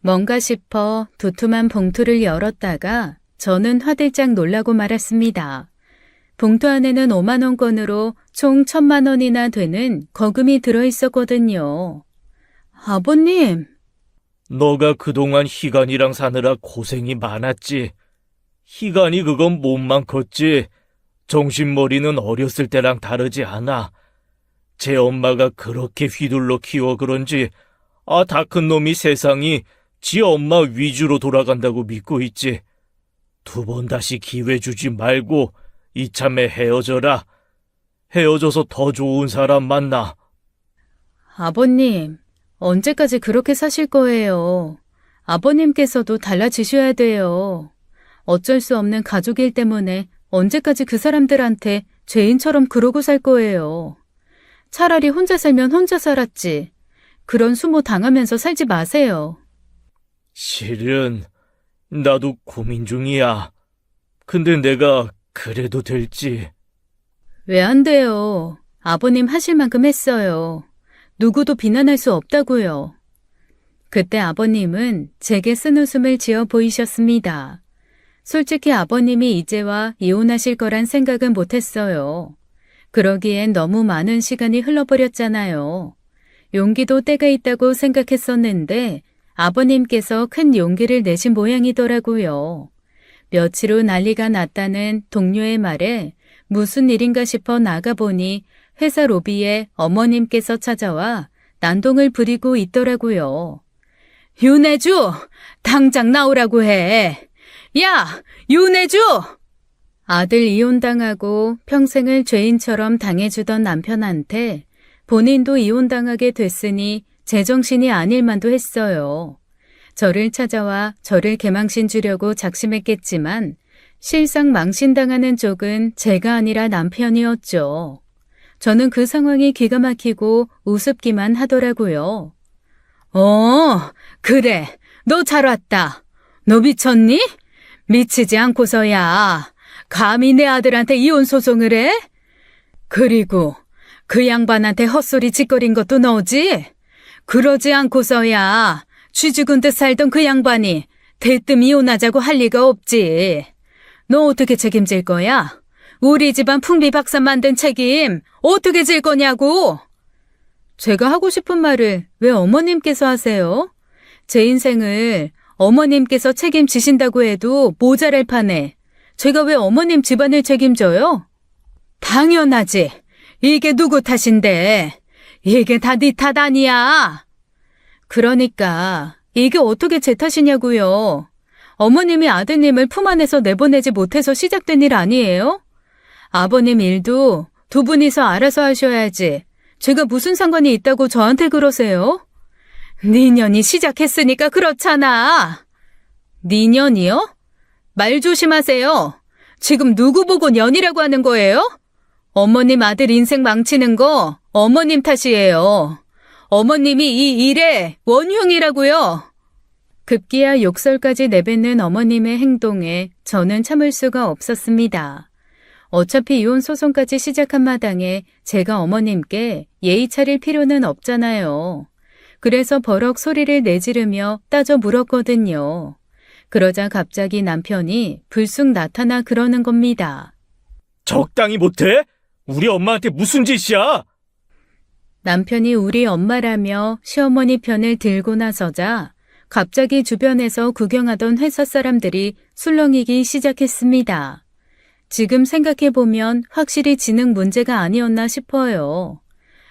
뭔가 싶어 두툼한 봉투를 열었다가 저는 화들짝 놀라고 말았습니다. 봉투 안에는 5만 원권으로 총 1,000만 원이나 되는 거금이 들어있었거든요. 아버님, 너가 그동안 희간이랑 사느라 고생이 많았지. 희간이 그건 몸만 컸지. 정신머리는 어렸을 때랑 다르지 않아. 제 엄마가 그렇게 휘둘러 키워 그런지 다 큰 놈이 세상이 지 엄마 위주로 돌아간다고 믿고 있지. 2번 다시 기회 주지 말고 이참에 헤어져라. 헤어져서 더 좋은 사람 만나. 아버님, 언제까지 그렇게 사실 거예요? 아버님께서도 달라지셔야 돼요. 어쩔 수 없는 가족 일 때문에 언제까지 그 사람들한테 죄인처럼 그러고 살 거예요. 차라리 혼자 살면 혼자 살았지. 그런 수모 당하면서 살지 마세요. 실은 나도 고민 중이야. 근데 내가 그래도 될지. 왜 안 돼요? 아버님 하실 만큼 했어요. 누구도 비난할 수 없다고요. 그때 아버님은 제게 쓴웃음을 지어 보이셨습니다. 솔직히 아버님이 이제와 이혼하실 거란 생각은 못했어요. 그러기엔 너무 많은 시간이 흘러버렸잖아요. 용기도 때가 있다고 생각했었는데 아버님께서 큰 용기를 내신 모양이더라고요. 며칠 후 난리가 났다는 동료의 말에 무슨 일인가 싶어 나가보니 회사 로비에 어머님께서 찾아와 난동을 부리고 있더라고요. 윤혜주! 당장 나오라고 해! 야! 윤혜주! 아들 이혼당하고 평생을 죄인처럼 당해주던 남편한테 본인도 이혼당하게 됐으니 제정신이 아닐 만도 했어요. 저를 찾아와 저를 개망신 주려고 작심했겠지만 실상 망신당하는 쪽은 제가 아니라 남편이었죠. 저는 그 상황이 기가 막히고 우습기만 하더라고요. 그래. 너 잘 왔다. 너 미쳤니? 미치지 않고서야 감히 내 아들한테 이혼 소송을 해? 그리고 그 양반한테 헛소리 짓거린 것도 너지? 그러지 않고서야 쥐 죽은 듯 살던 그 양반이 대뜸 이혼하자고 할 리가 없지. 너 어떻게 책임질 거야? 우리 집안 풍비박산 만든 책임 어떻게 질 거냐고? 제가 하고 싶은 말을 왜 어머님께서 하세요? 제 인생을 어머님께서 책임지신다고 해도 모자랄 판에 제가 왜 어머님 집안을 책임져요? 당연하지. 이게 누구 탓인데. 이게 다 네 탓 아니야. 그러니까 이게 어떻게 제 탓이냐고요. 어머님이 아드님을 품 안에서 내보내지 못해서 시작된 일 아니에요? 아버님 일도 두 분이서 알아서 하셔야지. 제가 무슨 상관이 있다고 저한테 그러세요? 니년이 시작했으니까 그렇잖아. 니년이요? 말 조심하세요. 지금 누구 보고 년이라고 하는 거예요? 어머님 아들 인생 망치는 거 어머님 탓이에요. 어머님이 이 일의 원흉이라고요. 급기야 욕설까지 내뱉는 어머님의 행동에 저는 참을 수가 없었습니다. 어차피 이혼 소송까지 시작한 마당에 제가 어머님께 예의 차릴 필요는 없잖아요. 그래서 버럭 소리를 내지르며 따져 물었거든요. 그러자 갑자기 남편이 불쑥 나타나 그러는 겁니다. 적당히 못해? 우리 엄마한테 무슨 짓이야? 남편이 우리 엄마라며 시어머니 편을 들고 나서자 갑자기 주변에서 구경하던 회사 사람들이 술렁이기 시작했습니다. 지금 생각해보면 확실히 지능 문제가 아니었나 싶어요.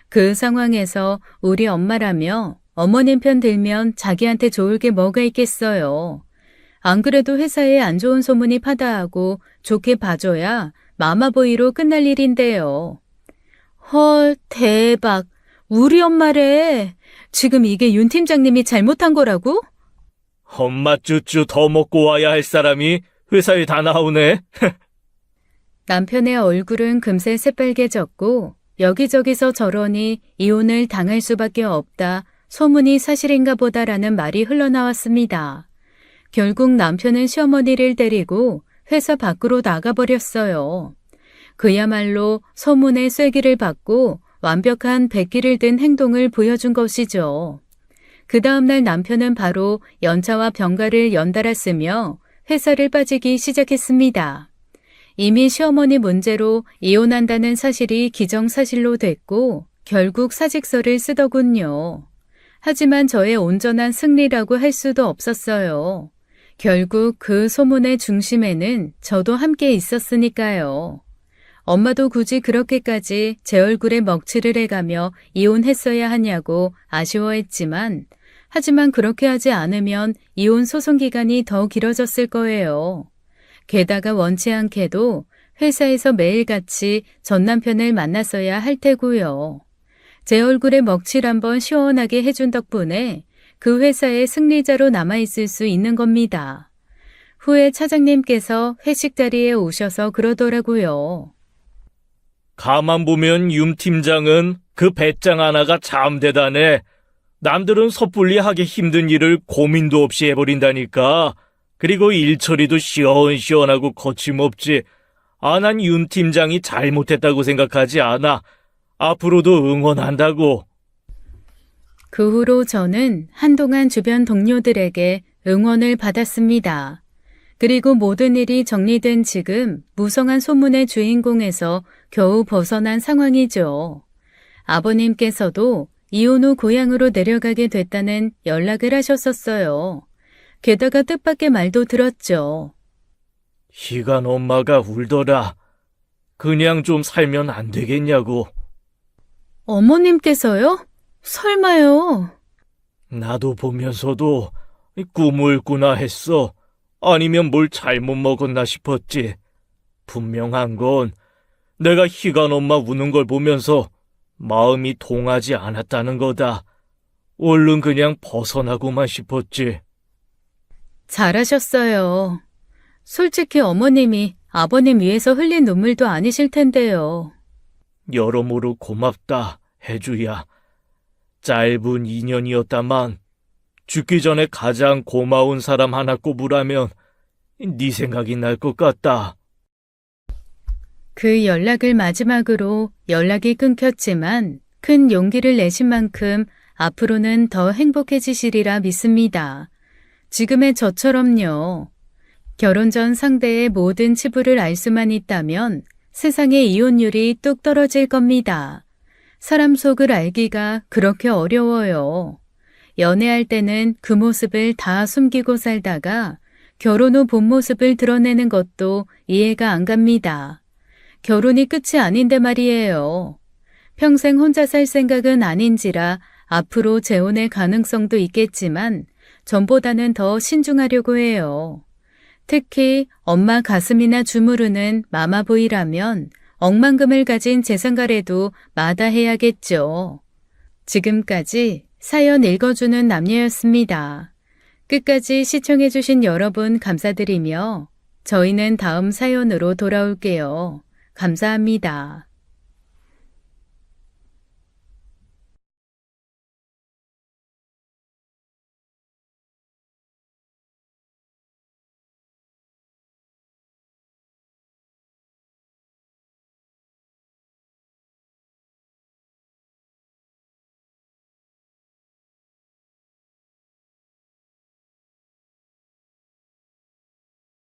그 상황에서 우리 엄마라며 어머님 편 들면 자기한테 좋을 게 뭐가 있겠어요. 안 그래도 회사에 안 좋은 소문이 파다하고 좋게 봐줘야 마마보이로 끝날 일인데요. 헐, 대박. 우리 엄마래. 지금 이게 윤 팀장님이 잘못한 거라고? 엄마 쭈쭈 더 먹고 와야 할 사람이 회사에 다 나오네. 남편의 얼굴은 금세 새빨개졌고 여기저기서 저러니 이혼을 당할 수밖에 없다. 소문이 사실인가 보다라는 말이 흘러나왔습니다. 결국 남편은 시어머니를 데리고 회사 밖으로 나가버렸어요. 그야말로 소문의 쐐기를 받고 완벽한 백기를 든 행동을 보여준 것이죠. 그 다음날 남편은 바로 연차와 병가를 연달아 쓰며 회사를 빠지기 시작했습니다. 이미 시어머니 문제로 이혼한다는 사실이 기정사실로 됐고 결국 사직서를 쓰더군요. 하지만 저의 온전한 승리라고 할 수도 없었어요. 결국 그 소문의 중심에는 저도 함께 있었으니까요. 엄마도 굳이 그렇게까지 제 얼굴에 먹칠을 해가며 이혼했어야 하냐고 아쉬워했지만 하지만 그렇게 하지 않으면 이혼 소송 기간이 더 길어졌을 거예요. 게다가 원치 않게도 회사에서 매일같이 전 남편을 만났어야 할 테고요. 제 얼굴에 먹칠 한번 시원하게 해준 덕분에 그 회사의 승리자로 남아있을 수 있는 겁니다. 후에 차장님께서 회식 자리에 오셔서 그러더라고요. 가만 보면 윤 팀장은 그 배짱 하나가 참 대단해. 남들은 섣불리 하기 힘든 일을 고민도 없이 해버린다니까. 그리고 일 처리도 시원시원하고 거침없지. 난 윤 팀장이 잘못했다고 생각하지 않아. 앞으로도 응원한다고. 그 후로 저는 한동안 주변 동료들에게 응원을 받았습니다. 그리고 모든 일이 정리된 지금 무성한 소문의 주인공에서 겨우 벗어난 상황이죠. 아버님께서도 이혼 후 고향으로 내려가게 됐다는 연락을 하셨었어요. 게다가 뜻밖의 말도 들었죠. 희간 엄마가 울더라. 그냥 좀 살면 안 되겠냐고. 어머님께서요? 설마요. 나도 보면서도 꿈을 꾸나 했어. 아니면 뭘 잘못 먹었나 싶었지. 분명한 건 내가 희간 엄마 우는 걸 보면서 마음이 동하지 않았다는 거다. 얼른 그냥 벗어나고만 싶었지. 잘하셨어요. 솔직히 어머님이 아버님 위해서 흘린 눈물도 아니실 텐데요. 여러모로 고맙다, 혜주야. 짧은 인연이었다만 죽기 전에 가장 고마운 사람 하나 꼽으라면 네 생각이 날 것 같다. 그 연락을 마지막으로 연락이 끊겼지만 큰 용기를 내신 만큼 앞으로는 더 행복해지시리라 믿습니다. 지금의 저처럼요. 결혼 전 상대의 모든 치부를 알 수만 있다면 세상의 이혼율이 뚝 떨어질 겁니다. 사람 속을 알기가 그렇게 어려워요. 연애할 때는 그 모습을 다 숨기고 살다가 결혼 후 본 모습을 드러내는 것도 이해가 안 갑니다. 결혼이 끝이 아닌데 말이에요. 평생 혼자 살 생각은 아닌지라 앞으로 재혼의 가능성도 있겠지만 전보다는 더 신중하려고 해요. 특히 엄마 가슴이나 주무르는 마마보이라면 억만금을 가진 재산가래도 마다해야겠죠. 지금까지 사연 읽어주는 남녀였습니다. 끝까지 시청해주신 여러분 감사드리며 저희는 다음 사연으로 돌아올게요. 감사합니다.